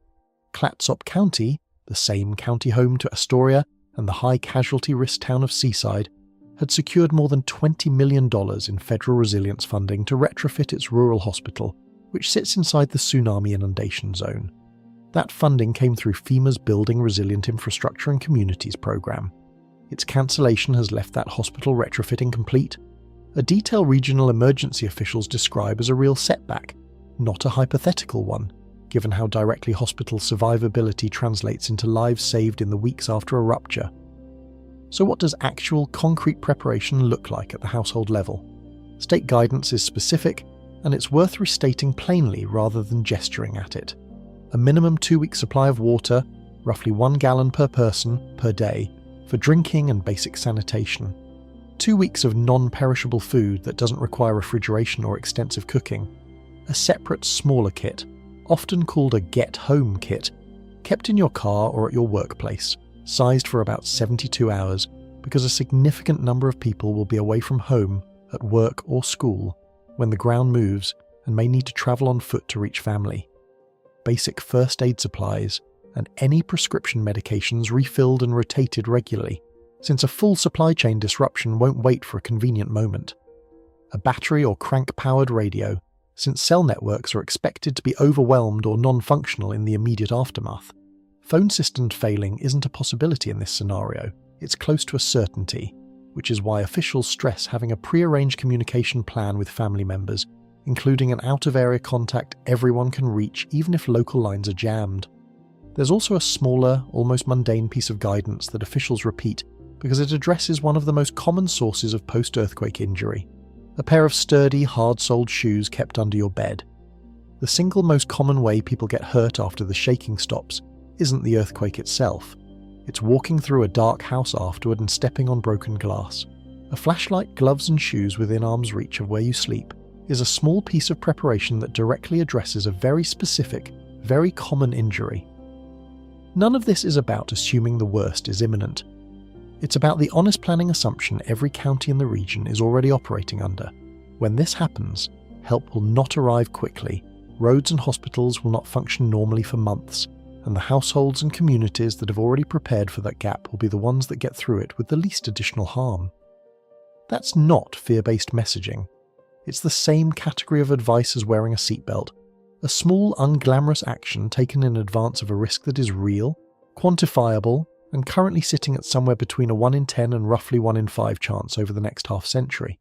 Clatsop County, the same county home to Astoria and the high casualty risk town of Seaside, had secured more than $20 million in federal resilience funding to retrofit its rural hospital, which sits inside the tsunami inundation zone. That funding came through FEMA's Building Resilient Infrastructure and Communities program. Its cancellation has left that hospital retrofit incomplete, a detail regional emergency officials describe as a real setback, not a hypothetical one, given how directly hospital survivability translates into lives saved in the weeks after a rupture. So what does actual concrete preparation look like at the household level? State guidance is specific, and it's worth restating plainly rather than gesturing at it. A minimum 2-week supply of water, roughly 1 gallon per person per day, for drinking and basic sanitation. 2 weeks of non-perishable food that doesn't require refrigeration or extensive cooking. A separate, smaller kit, often called a get-home kit, kept in your car or at your workplace, sized for about 72 hours because a significant number of people will be away from home, at work or school, when the ground moves and may need to travel on foot to reach family. Basic first aid supplies, and any prescription medications refilled and rotated regularly, since a full supply chain disruption won't wait for a convenient moment. A battery or crank-powered radio, since cell networks are expected to be overwhelmed or non-functional in the immediate aftermath. Phone systems failing isn't a possibility in this scenario, it's close to a certainty, which is why officials stress having a pre-arranged communication plan with family members, including an out-of-area contact everyone can reach even if local lines are jammed. There's also a smaller, almost mundane piece of guidance that officials repeat because it addresses one of the most common sources of post-earthquake injury: a pair of sturdy, hard-soled shoes kept under your bed. The single most common way people get hurt after the shaking stops isn't the earthquake itself. It's walking through a dark house afterward and stepping on broken glass. A flashlight, gloves and shoes within arm's reach of where you sleep is a small piece of preparation that directly addresses a very specific, very common injury. None of this is about assuming the worst is imminent. It's about the honest planning assumption every county in the region is already operating under. When this happens, help will not arrive quickly, roads and hospitals will not function normally for months, and the households and communities that have already prepared for that gap will be the ones that get through it with the least additional harm. That's not fear-based messaging. It's the same category of advice as wearing a seatbelt, a small, unglamorous action taken in advance of a risk that is real, quantifiable, and currently sitting at somewhere between a 1 in 10 and roughly 1 in 5 chance over the next half-century.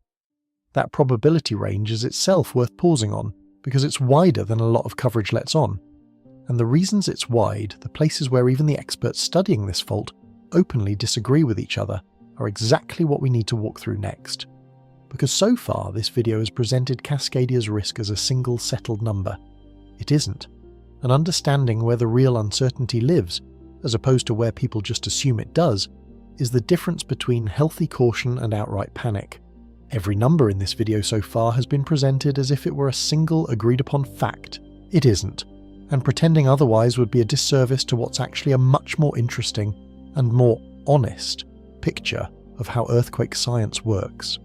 That probability range is itself worth pausing on, because it's wider than a lot of coverage lets on. And the reasons it's wide, the places where even the experts studying this fault openly disagree with each other, are exactly what we need to walk through next. Because so far, this video has presented Cascadia's risk as a single settled number. It isn't. And understanding where the real uncertainty lives, as opposed to where people just assume it does, is the difference between healthy caution and outright panic. Every number in this video so far has been presented as if it were a single agreed-upon fact. It isn't, and pretending otherwise would be a disservice to what's actually a much more interesting and more honest picture of how earthquake science works.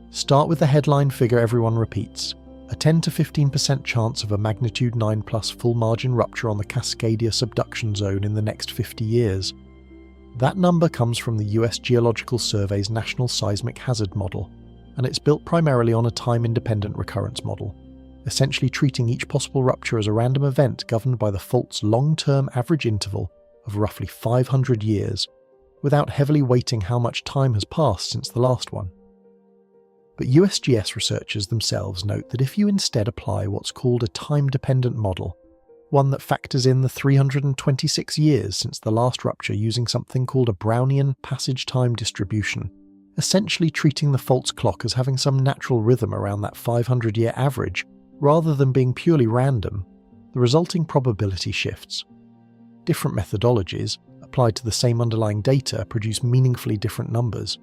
Start with the headline figure everyone repeats: a 10 to 15% chance of a magnitude 9 plus full margin rupture on the Cascadia subduction zone in the next 50 years. That number comes from the US Geological Survey's National Seismic Hazard Model, and it's built primarily on a time-independent recurrence model, essentially treating each possible rupture as a random event governed by the fault's long-term average interval of roughly 500 years, without heavily weighting how much time has passed since the last one. But USGS researchers themselves note that if you instead apply what's called a time-dependent model, one that factors in the 326 years since the last rupture using something called a Brownian passage time distribution, essentially treating the fault's clock as having some natural rhythm around that 500-year average rather than being purely random. The resulting probability shifts. Different methodologies, applied to the same underlying data, produce meaningfully different numbers.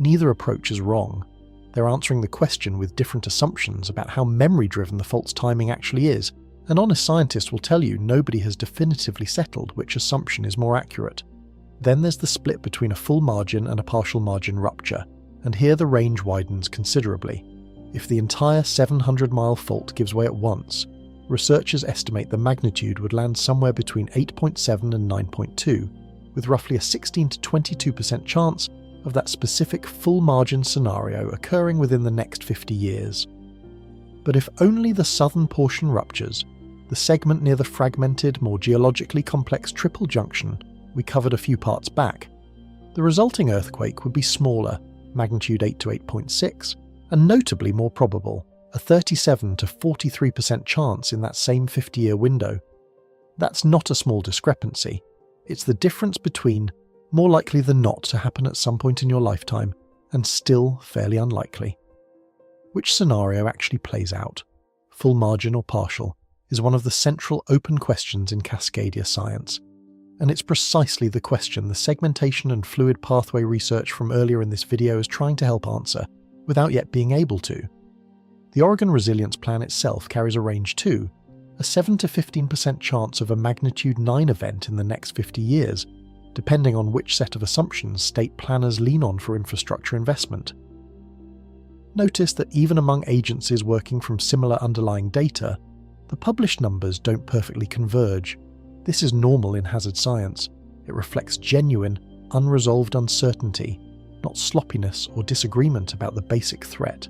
Neither approach is wrong. They're answering the question with different assumptions about how memory-driven the fault's timing actually is. An honest scientist will tell you nobody has definitively settled which assumption is more accurate. Then there's the split between a full margin and a partial margin rupture, and here the range widens considerably. If the entire 700-mile fault gives way at once, researchers estimate the magnitude would land somewhere between 8.7 and 9.2, with roughly a 16 to 22% chance of that specific full margin scenario occurring within the next 50 years. But if only the southern portion ruptures, the segment near the fragmented, more geologically complex triple junction we covered a few parts back, the resulting earthquake would be smaller, magnitude 8 to 8.6, and notably more probable, a 37 to 43% chance in that same 50-year window. That's not a small discrepancy. It's the difference between more likely than not to happen at some point in your lifetime and still fairly unlikely. Which scenario actually plays out, full margin or partial, is one of the central open questions in Cascadia science. And it's precisely the question the segmentation and fluid pathway research from earlier in this video is trying to help answer, without yet being able to. The Oregon Resilience Plan itself carries a range too, a 7 to 15% chance of a magnitude 9 event in the next 50 years, depending on which set of assumptions state planners lean on for infrastructure investment. Notice that even among agencies working from similar underlying data, the published numbers don't perfectly converge. This is normal in hazard science. It reflects genuine, unresolved uncertainty, not sloppiness or disagreement about the basic threat.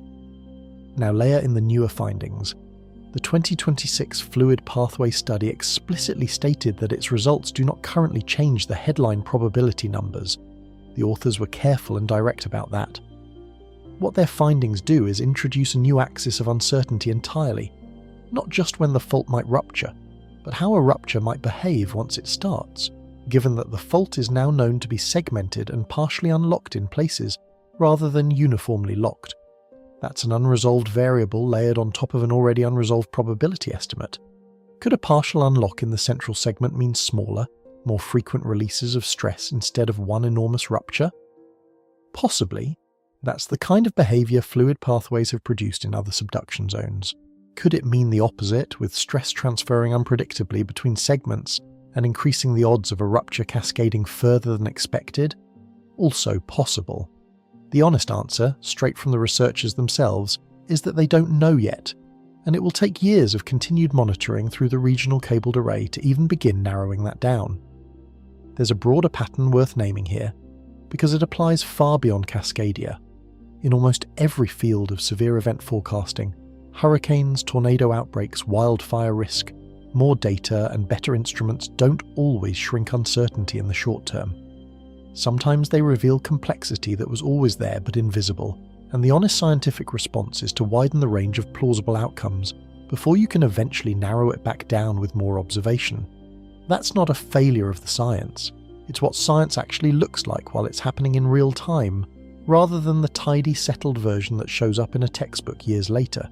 Now layer in the newer findings. The 2026 Fluid Pathway Study explicitly stated that its results do not currently change the headline probability numbers. The authors were careful and direct about that. What their findings do is introduce a new axis of uncertainty entirely, not just when the fault might rupture, but how a rupture might behave once it starts, given that the fault is now known to be segmented and partially unlocked in places, rather than uniformly locked. That's an unresolved variable layered on top of an already unresolved probability estimate. Could a partial unlock in the central segment mean smaller, more frequent releases of stress instead of one enormous rupture? Possibly. That's the kind of behaviour fluid pathways have produced in other subduction zones. Could it mean the opposite, with stress transferring unpredictably between segments and increasing the odds of a rupture cascading further than expected? Also possible. The honest answer, straight from the researchers themselves, is that they don't know yet, and it will take years of continued monitoring through the regional cabled array to even begin narrowing that down. There's a broader pattern worth naming here, because it applies far beyond Cascadia. In almost every field of severe event forecasting, hurricanes, tornado outbreaks, wildfire risk, more data and better instruments don't always shrink uncertainty in the short term. Sometimes they reveal complexity that was always there but invisible, and the honest scientific response is to widen the range of plausible outcomes before you can eventually narrow it back down with more observation. That's not a failure of the science. It's what science actually looks like while it's happening in real time, rather than the tidy, settled version that shows up in a textbook years later.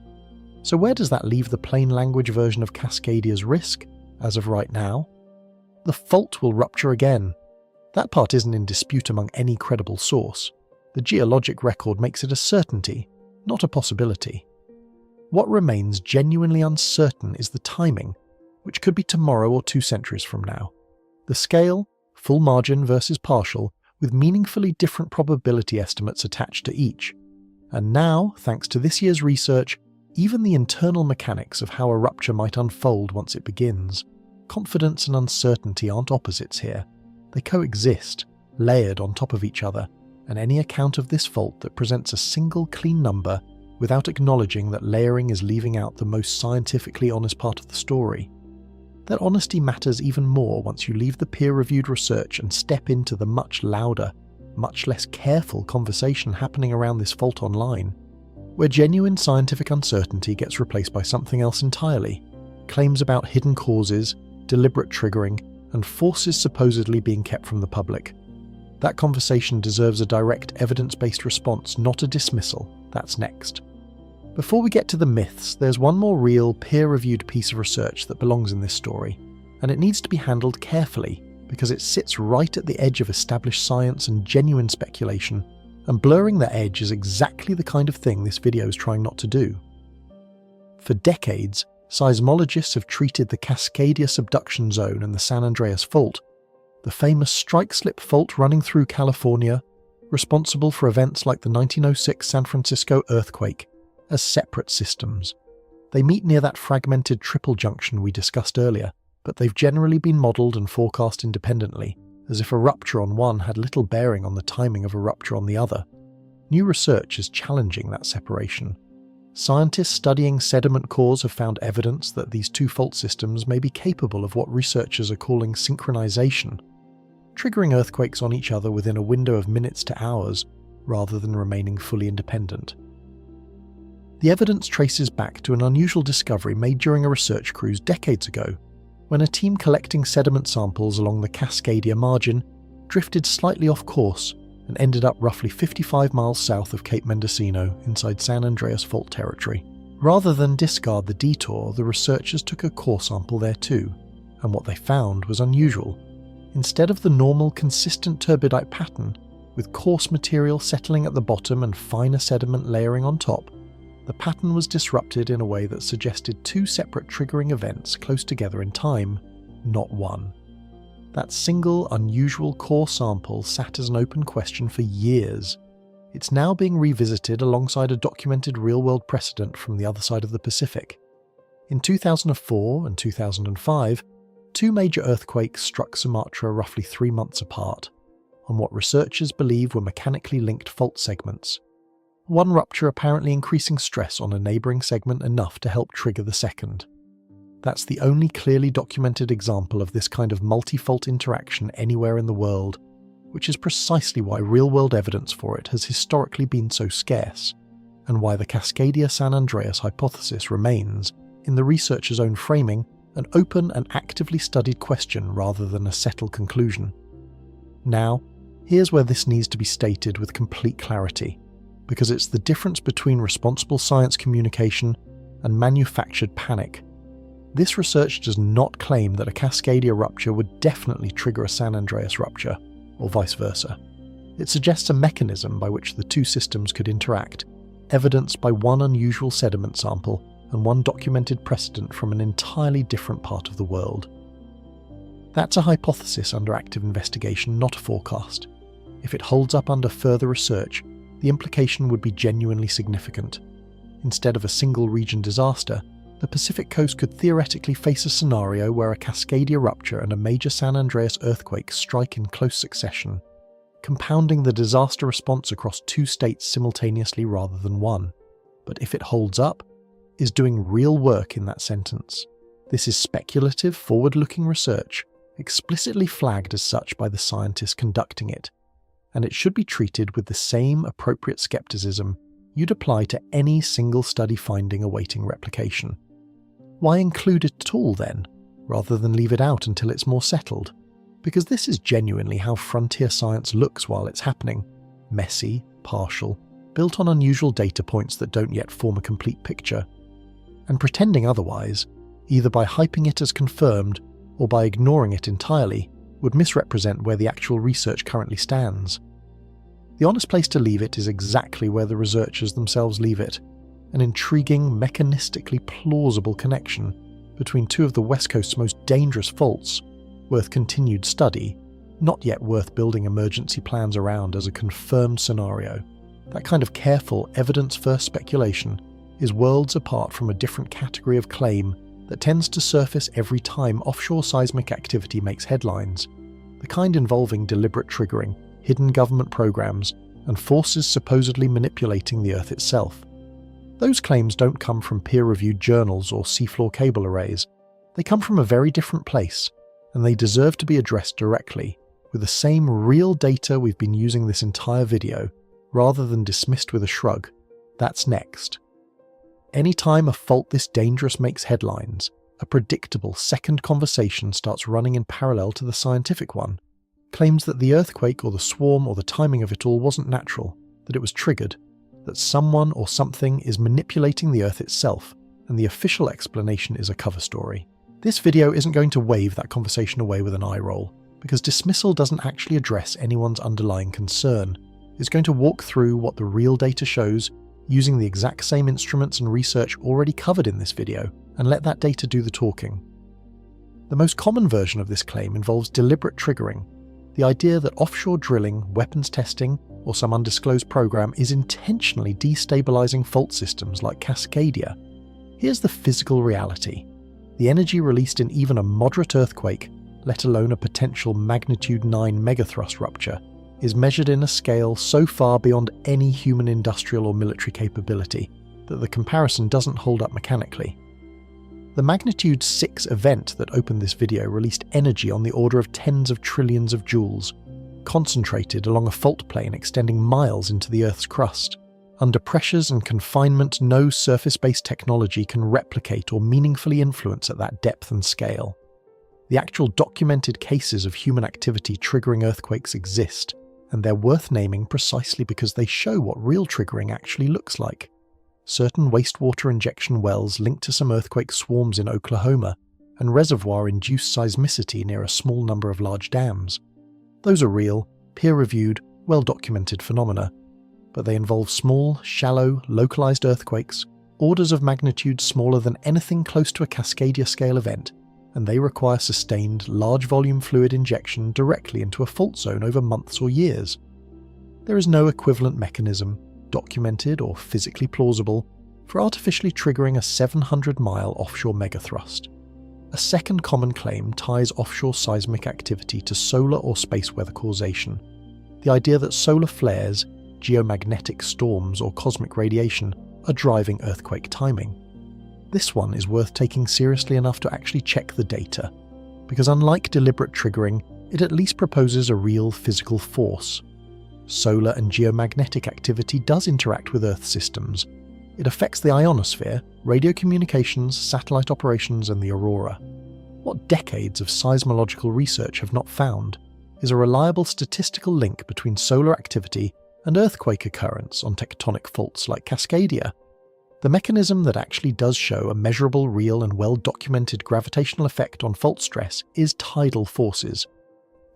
So where does that leave the plain language version of Cascadia's risk, as of right now? The fault will rupture again. That part isn't in dispute among any credible source. The geologic record makes it a certainty, not a possibility. What remains genuinely uncertain is the timing, which could be tomorrow or 2 centuries from now. The scale, full margin versus partial, with meaningfully different probability estimates attached to each. And now, thanks to this year's research, even the internal mechanics of how a rupture might unfold once it begins. Confidence and uncertainty aren't opposites here. They coexist, layered on top of each other, and any account of this fault that presents a single clean number without acknowledging that layering is leaving out the most scientifically honest part of the story. That honesty matters even more once you leave the peer-reviewed research and step into the much louder, much less careful conversation happening around this fault online, where genuine scientific uncertainty gets replaced by something else entirely, claims about hidden causes, deliberate triggering, and forces supposedly being kept from the public. That conversation deserves a direct evidence-based response, not a dismissal. That's next. Before we get to the myths, there's one more real, peer-reviewed piece of research that belongs in this story, and it needs to be handled carefully because it sits right at the edge of established science and genuine speculation, and blurring that edge is exactly the kind of thing this video is trying not to do. For decades, seismologists have treated the Cascadia subduction zone and the San Andreas Fault, the famous strike-slip fault running through California, responsible for events like the 1906 San Francisco earthquake, as separate systems. They meet near that fragmented triple junction we discussed earlier, but they've generally been modelled and forecast independently, as if a rupture on one had little bearing on the timing of a rupture on the other. New research is challenging that separation. Scientists studying sediment cores have found evidence that these two fault systems may be capable of what researchers are calling synchronization, triggering earthquakes on each other within a window of minutes to hours, rather than remaining fully independent. The evidence traces back to an unusual discovery made during a research cruise decades ago, when a team collecting sediment samples along the Cascadia margin drifted slightly off course and ended up roughly 55 miles south of Cape Mendocino inside San Andreas Fault territory. Rather than discard the detour, the researchers took a core sample there too, and what they found was unusual. Instead of the normal consistent turbidite pattern, with coarse material settling at the bottom and finer sediment layering on top, the pattern was disrupted in a way that suggested two separate triggering events close together in time, not one. That single, unusual core sample sat as an open question for years. It's now being revisited alongside a documented real-world precedent from the other side of the Pacific. In 2004 and 2005, two major earthquakes struck Sumatra roughly 3 months apart, on what researchers believe were mechanically linked fault segments. One rupture apparently increasing stress on a neighbouring segment enough to help trigger the second. That's the only clearly documented example of this kind of multi-fault interaction anywhere in the world, which is precisely why real-world evidence for it has historically been so scarce, and why the Cascadia-San Andreas hypothesis remains, in the researchers' own framing, an open and actively studied question rather than a settled conclusion. Now, here's where this needs to be stated with complete clarity, because it's the difference between responsible science communication and manufactured panic. This research does not claim that a Cascadia rupture would definitely trigger a San Andreas rupture, or vice versa. It suggests a mechanism by which the two systems could interact, evidenced by one unusual sediment sample and one documented precedent from an entirely different part of the world. That's a hypothesis under active investigation, not a forecast. If it holds up under further research, the implication would be genuinely significant. Instead of a single region disaster, the Pacific coast could theoretically face a scenario where a Cascadia rupture and a major San Andreas earthquake strike in close succession, compounding the disaster response across two states simultaneously rather than one. But if it holds up, is doing real work in that sentence. This is speculative, forward-looking research, explicitly flagged as such by the scientists conducting it, and it should be treated with the same appropriate skepticism you'd apply to any single study finding awaiting replication. Why include it at all then, rather than leave it out until it's more settled? Because this is genuinely how frontier science looks while it's happening. Messy, partial, built on unusual data points that don't yet form a complete picture. And pretending otherwise, either by hyping it as confirmed or by ignoring it entirely, would misrepresent where the actual research currently stands. The honest place to leave it is exactly where the researchers themselves leave it, an intriguing, mechanistically plausible connection between two of the West Coast's most dangerous faults, worth continued study, not yet worth building emergency plans around as a confirmed scenario. That kind of careful, evidence-first speculation is worlds apart from a different category of claim that tends to surface every time offshore seismic activity makes headlines, the kind involving deliberate triggering, hidden government programs, and forces supposedly manipulating the Earth itself. Those claims don't come from peer-reviewed journals or seafloor cable arrays. They come from a very different place, and they deserve to be addressed directly, with the same real data we've been using this entire video, rather than dismissed with a shrug. That's next. Anytime a fault this dangerous makes headlines, a predictable second conversation starts running in parallel to the scientific one. claims that the earthquake or the swarm or the timing of it all wasn't natural, that it was triggered, that someone or something is manipulating the Earth itself, and the official explanation is a cover story. This video isn't going to wave that conversation away with an eye roll, because dismissal doesn't actually address anyone's underlying concern. It's going to walk through what the real data shows, using the exact same instruments and research already covered in this video, and let that data do the talking. The most common version of this claim involves deliberate triggering, the idea that offshore drilling, weapons testing, or some undisclosed program is intentionally destabilizing fault systems like Cascadia. Here's the physical reality. The energy released in even a moderate earthquake, let alone a potential magnitude 9 megathrust rupture, is measured in a scale so far beyond any human industrial or military capability that the comparison doesn't hold up mechanically. The magnitude 6 event that opened this video released energy on the order of tens of trillions of joules, concentrated along a fault plane extending miles into the Earth's crust. Under pressures and confinement no surface-based technology can replicate or meaningfully influence at that depth and scale. The actual documented cases of human activity triggering earthquakes exist, and they're worth naming precisely because they show what real triggering actually looks like. Certain wastewater injection wells linked to some earthquake swarms in Oklahoma, and reservoir-induced seismicity near a small number of large dams. Those are real, peer-reviewed, well-documented phenomena, but they involve small, shallow, localized earthquakes, orders of magnitude smaller than anything close to a Cascadia-scale event, and they require sustained, large-volume fluid injection directly into a fault zone over months or years. There is no equivalent mechanism, documented or physically plausible, for artificially triggering a 700-mile offshore megathrust. A second common claim ties offshore seismic activity to solar or space weather causation. The idea that solar flares, geomagnetic storms, or cosmic radiation are driving earthquake timing. This one is worth taking seriously enough to actually check the data, because unlike deliberate triggering, it at least proposes a real physical force. Solar and geomagnetic activity does interact with Earth systems. It affects the ionosphere, radio communications, satellite operations, and the aurora. What decades of seismological research have not found is a reliable statistical link between solar activity and earthquake occurrence on tectonic faults like Cascadia. The mechanism that actually does show a measurable, real, and well-documented gravitational effect on fault stress is tidal forces,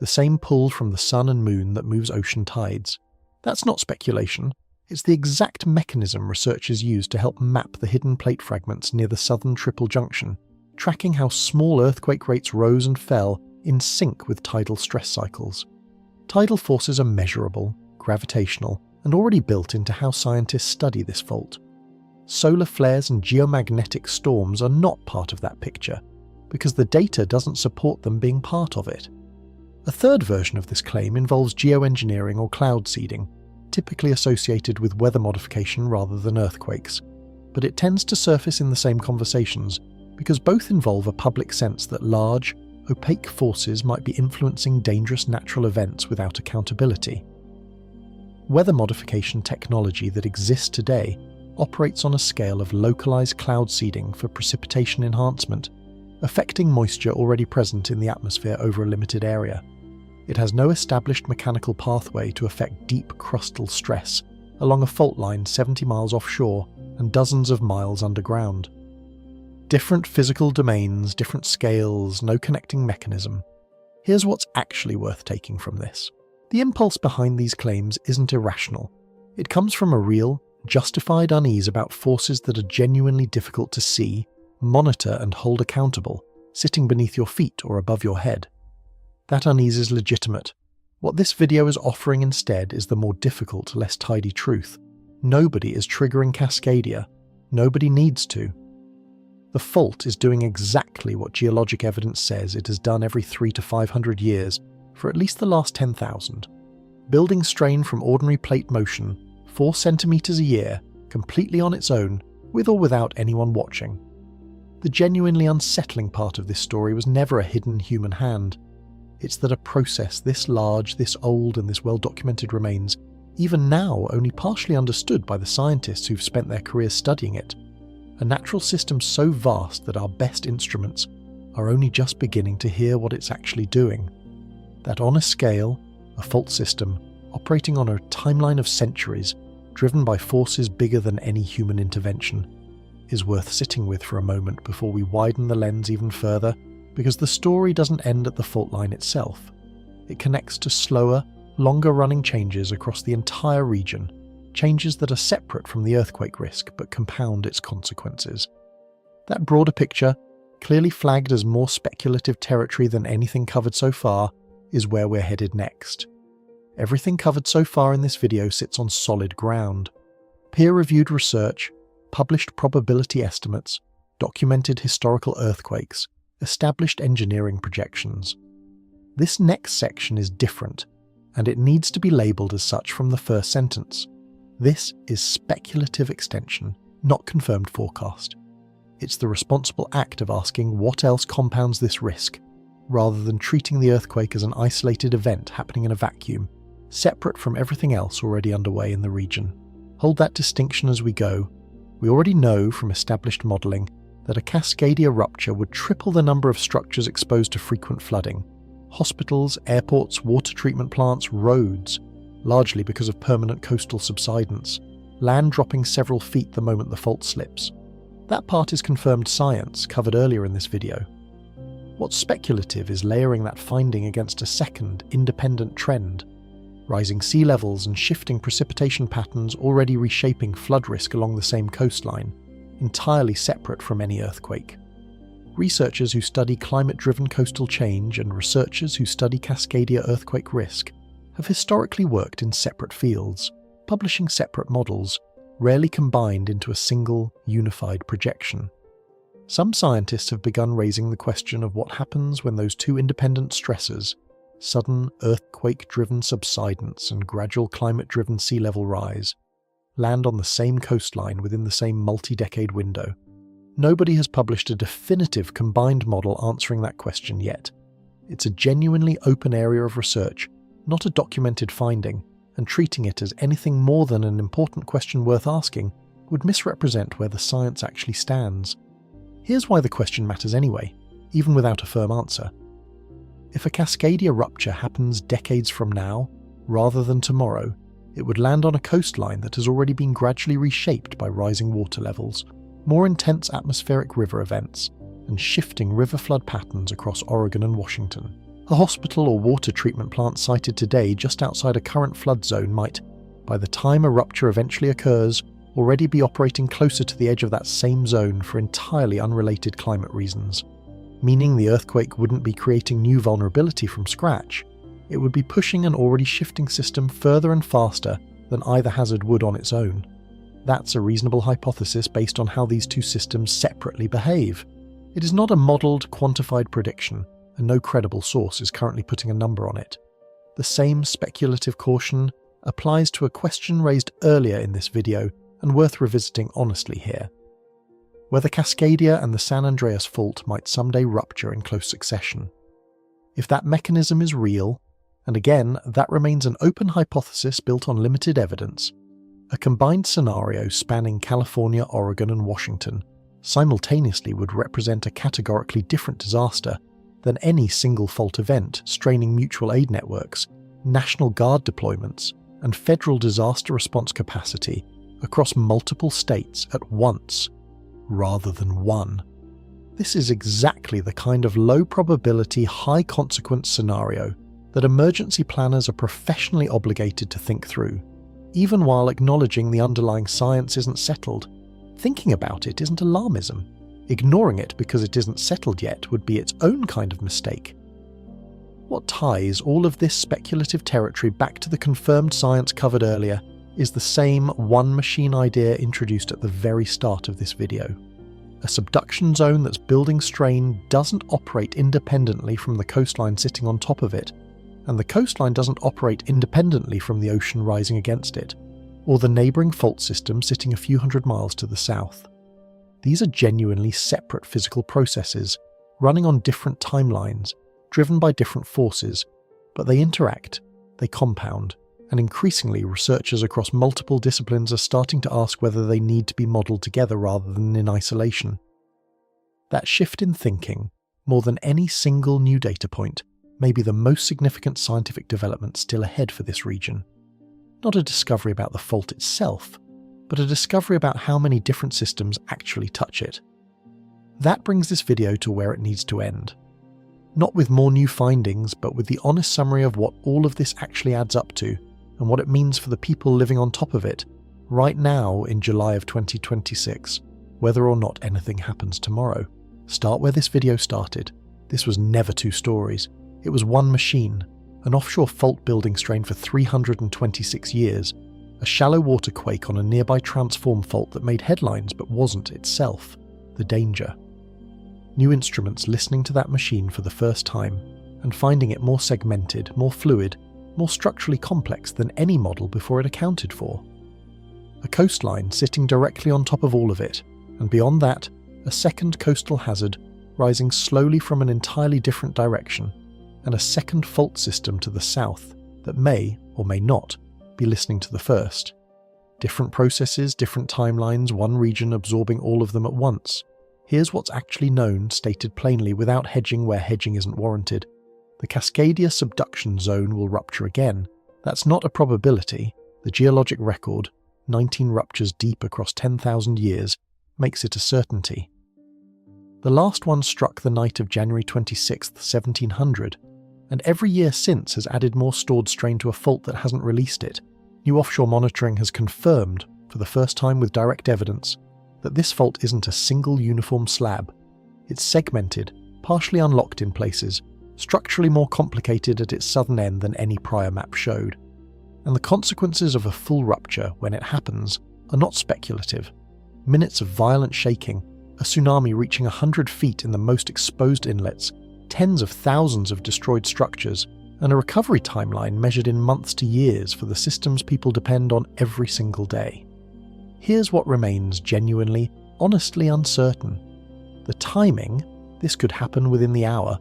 the same pull from the sun and moon that moves ocean tides. That's not speculation. It's the exact mechanism researchers used to help map the hidden plate fragments near the southern Triple Junction, tracking how small earthquake rates rose and fell in sync with tidal stress cycles. Tidal forces are measurable, gravitational, and already built into how scientists study this fault. Solar flares and geomagnetic storms are not part of that picture, because the data doesn't support them being part of it. A third version of this claim involves geoengineering or cloud seeding, typically associated with weather modification rather than earthquakes, but it tends to surface in the same conversations because both involve a public sense that large, opaque forces might be influencing dangerous natural events without accountability. Weather modification technology that exists today operates on a scale of localized cloud seeding for precipitation enhancement, affecting moisture already present in the atmosphere over a limited area. It has no established mechanical pathway to affect deep crustal stress along a fault line 70 miles offshore and dozens of miles underground. Different physical domains, different scales, no connecting mechanism. Here's what's actually worth taking from this. The impulse behind these claims isn't irrational. It comes from a real, justified unease about forces that are genuinely difficult to see, monitor, and hold accountable, sitting beneath your feet or above your head. That unease is legitimate. What this video is offering instead is the more difficult, less tidy truth. Nobody is triggering Cascadia. Nobody needs to. The fault is doing exactly what geologic evidence says it has done every 300 to 500 years for at least the last 10,000. Building strain from ordinary plate motion, 4 centimeters a year, completely on its own, with or without anyone watching. The genuinely unsettling part of this story was never a hidden human hand. It's that a process this large, this old, and this well-documented remains, even now only partially understood by the scientists who've spent their careers studying it. A natural system so vast that our best instruments are only just beginning to hear what it's actually doing. That on a scale, a fault system operating on a timeline of centuries, driven by forces bigger than any human intervention, is worth sitting with for a moment before we widen the lens even further, because the story doesn't end at the fault line itself. It connects to slower, longer-running changes across the entire region, changes that are separate from the earthquake risk but compound its consequences. That broader picture, clearly flagged as more speculative territory than anything covered so far, is where we're headed next. Everything covered so far in this video sits on solid ground. Peer-reviewed research, published probability estimates, documented historical earthquakes, established engineering projections. This next section is different, and it needs to be labelled as such from the first sentence. This is speculative extension, not confirmed forecast. It's the responsible act of asking what else compounds this risk, rather than treating the earthquake as an isolated event happening in a vacuum, separate from everything else already underway in the region. Hold that distinction as we go. We already know from established modelling that a Cascadia rupture would triple the number of structures exposed to frequent flooding. Hospitals, airports, water treatment plants, roads, largely because of permanent coastal subsidence, land dropping several feet the moment the fault slips. That part is confirmed science, covered earlier in this video. What's speculative is layering that finding against a second, independent trend. Rising sea levels and shifting precipitation patterns already reshaping flood risk along the same coastline, entirely separate from any earthquake. Researchers who study climate-driven coastal change and researchers who study Cascadia earthquake risk have historically worked in separate fields, publishing separate models, rarely combined into a single, unified projection. Some scientists have begun raising the question of what happens when those two independent stressors, sudden earthquake-driven subsidence and gradual climate-driven sea level rise, land on the same coastline within the same multi-decade window. Nobody has published a definitive combined model answering that question yet. It's a genuinely open area of research, not a documented finding, and treating it as anything more than an important question worth asking would misrepresent where the science actually stands. Here's why the question matters anyway, even without a firm answer. If a Cascadia rupture happens decades from now, rather than tomorrow, it would land on a coastline that has already been gradually reshaped by rising water levels, more intense atmospheric river events, and shifting river flood patterns across Oregon and Washington. A hospital or water treatment plant sited today just outside a current flood zone might, by the time a rupture eventually occurs, already be operating closer to the edge of that same zone for entirely unrelated climate reasons. Meaning the earthquake wouldn't be creating new vulnerability from scratch, it would be pushing an already shifting system further and faster than either hazard would on its own. That's a reasonable hypothesis based on how these two systems separately behave. It is not a modelled, quantified prediction, and no credible source is currently putting a number on it. The same speculative caution applies to a question raised earlier in this video and worth revisiting honestly here. Whether Cascadia and the San Andreas Fault might someday rupture in close succession. If that mechanism is real, and again, that remains an open hypothesis built on limited evidence, a combined scenario spanning California, Oregon, and Washington simultaneously would represent a categorically different disaster than any single fault event straining mutual aid networks, National Guard deployments, and federal disaster response capacity across multiple states at once, rather than one. This is exactly the kind of low-probability, high-consequence scenario that emergency planners are professionally obligated to think through, even while acknowledging the underlying science isn't settled. Thinking about it isn't alarmism. Ignoring it because it isn't settled yet would be its own kind of mistake. What ties all of this speculative territory back to the confirmed science covered earlier is the same one machine idea introduced at the very start of this video. A subduction zone that's building strain doesn't operate independently from the coastline sitting on top of it, and the coastline doesn't operate independently from the ocean rising against it, or the neighbouring fault system sitting a few hundred miles to the south. These are genuinely separate physical processes, running on different timelines, driven by different forces, but they interact, they compound, and increasingly researchers across multiple disciplines are starting to ask whether they need to be modelled together rather than in isolation. That shift in thinking, more than any single new data point, may be the most significant scientific development still ahead for this region. Not a discovery about the fault itself, but a discovery about how many different systems actually touch it. That brings this video to where it needs to end. Not with more new findings, but with the honest summary of what all of this actually adds up to, and what it means for the people living on top of it, right now in July of 2026, whether or not anything happens tomorrow. Start where this video started. This was never two stories. It was one machine, an offshore fault building strain for 326 years, a shallow water quake on a nearby transform fault that made headlines but wasn't itself the danger. New instruments listening to that machine for the first time and finding it more segmented, more fluid, more structurally complex than any model before it accounted for. A coastline sitting directly on top of all of it, and beyond that, a second coastal hazard rising slowly from an entirely different direction, and a second fault system to the south that may, or may not, be listening to the first. Different processes, different timelines, one region absorbing all of them at once. Here's what's actually known, stated plainly without hedging where hedging isn't warranted. The Cascadia subduction zone will rupture again. That's not a probability. The geologic record, 19 ruptures deep across 10,000 years, makes it a certainty. The last one struck the night of January 26, 1700, and every year since has added more stored strain to a fault that hasn't released it. New offshore monitoring has confirmed, for the first time with direct evidence, that this fault isn't a single uniform slab. It's segmented, partially unlocked in places, structurally more complicated at its southern end than any prior map showed. And the consequences of a full rupture, when it happens, are not speculative. Minutes of violent shaking, a tsunami reaching 100 feet in the most exposed inlets, tens of thousands of destroyed structures, and a recovery timeline measured in months to years for the systems people depend on every single day. Here's what remains genuinely, honestly uncertain. The timing, this could happen within the hour,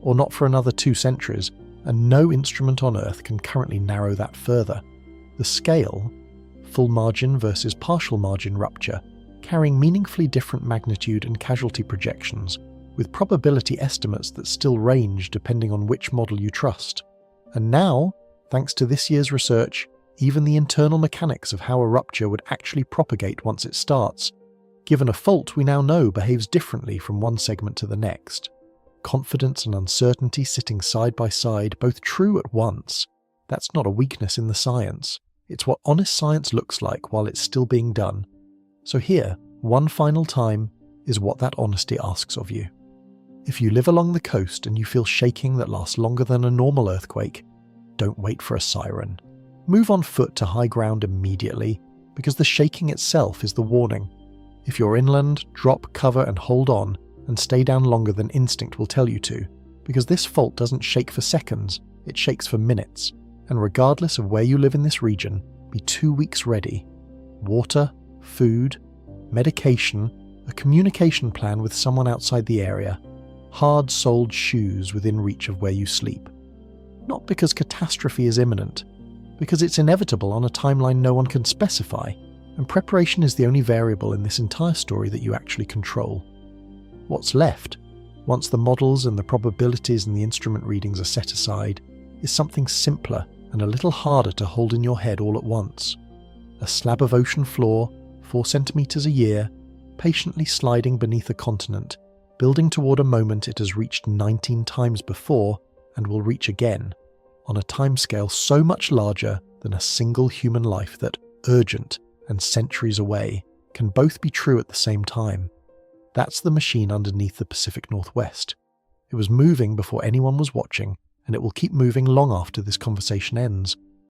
or not for another 2 centuries, and no instrument on Earth can currently narrow that further. The scale, full margin versus partial margin rupture, carrying meaningfully different magnitude and casualty projections, with probability estimates that still range depending on which model you trust. And now, thanks to this year's research, even the internal mechanics of how a rupture would actually propagate once it starts, given a fault we now know behaves differently from one segment to the next. Confidence and uncertainty sitting side by side, both true at once. That's not a weakness in the science. It's what honest science looks like while it's still being done. So here, one final time, is what that honesty asks of you. If you live along the coast and you feel shaking that lasts longer than a normal earthquake, don't wait for a siren. Move on foot to high ground immediately, because the shaking itself is the warning. If you're inland, drop, cover and hold on, and stay down longer than instinct will tell you to, because this fault doesn't shake for seconds, it shakes for minutes, and regardless of where you live in this region, be 2 weeks ready. Water, food, medication, a communication plan with someone outside the area, hard-soled shoes within reach of where you sleep. Not because catastrophe is imminent, because it's inevitable on a timeline no one can specify, and preparation is the only variable in this entire story that you actually control. What's left, once the models and the probabilities and the instrument readings are set aside, is something simpler and a little harder to hold in your head all at once. A slab of ocean floor, 4 centimeters a year, patiently sliding beneath a continent, building toward a moment it has reached 19 times before and will reach again, on a timescale so much larger than a single human life that urgent and centuries away can both be true at the same time. That's the machine underneath the Pacific Northwest. It was moving before anyone was watching, and it will keep moving long after this conversation ends.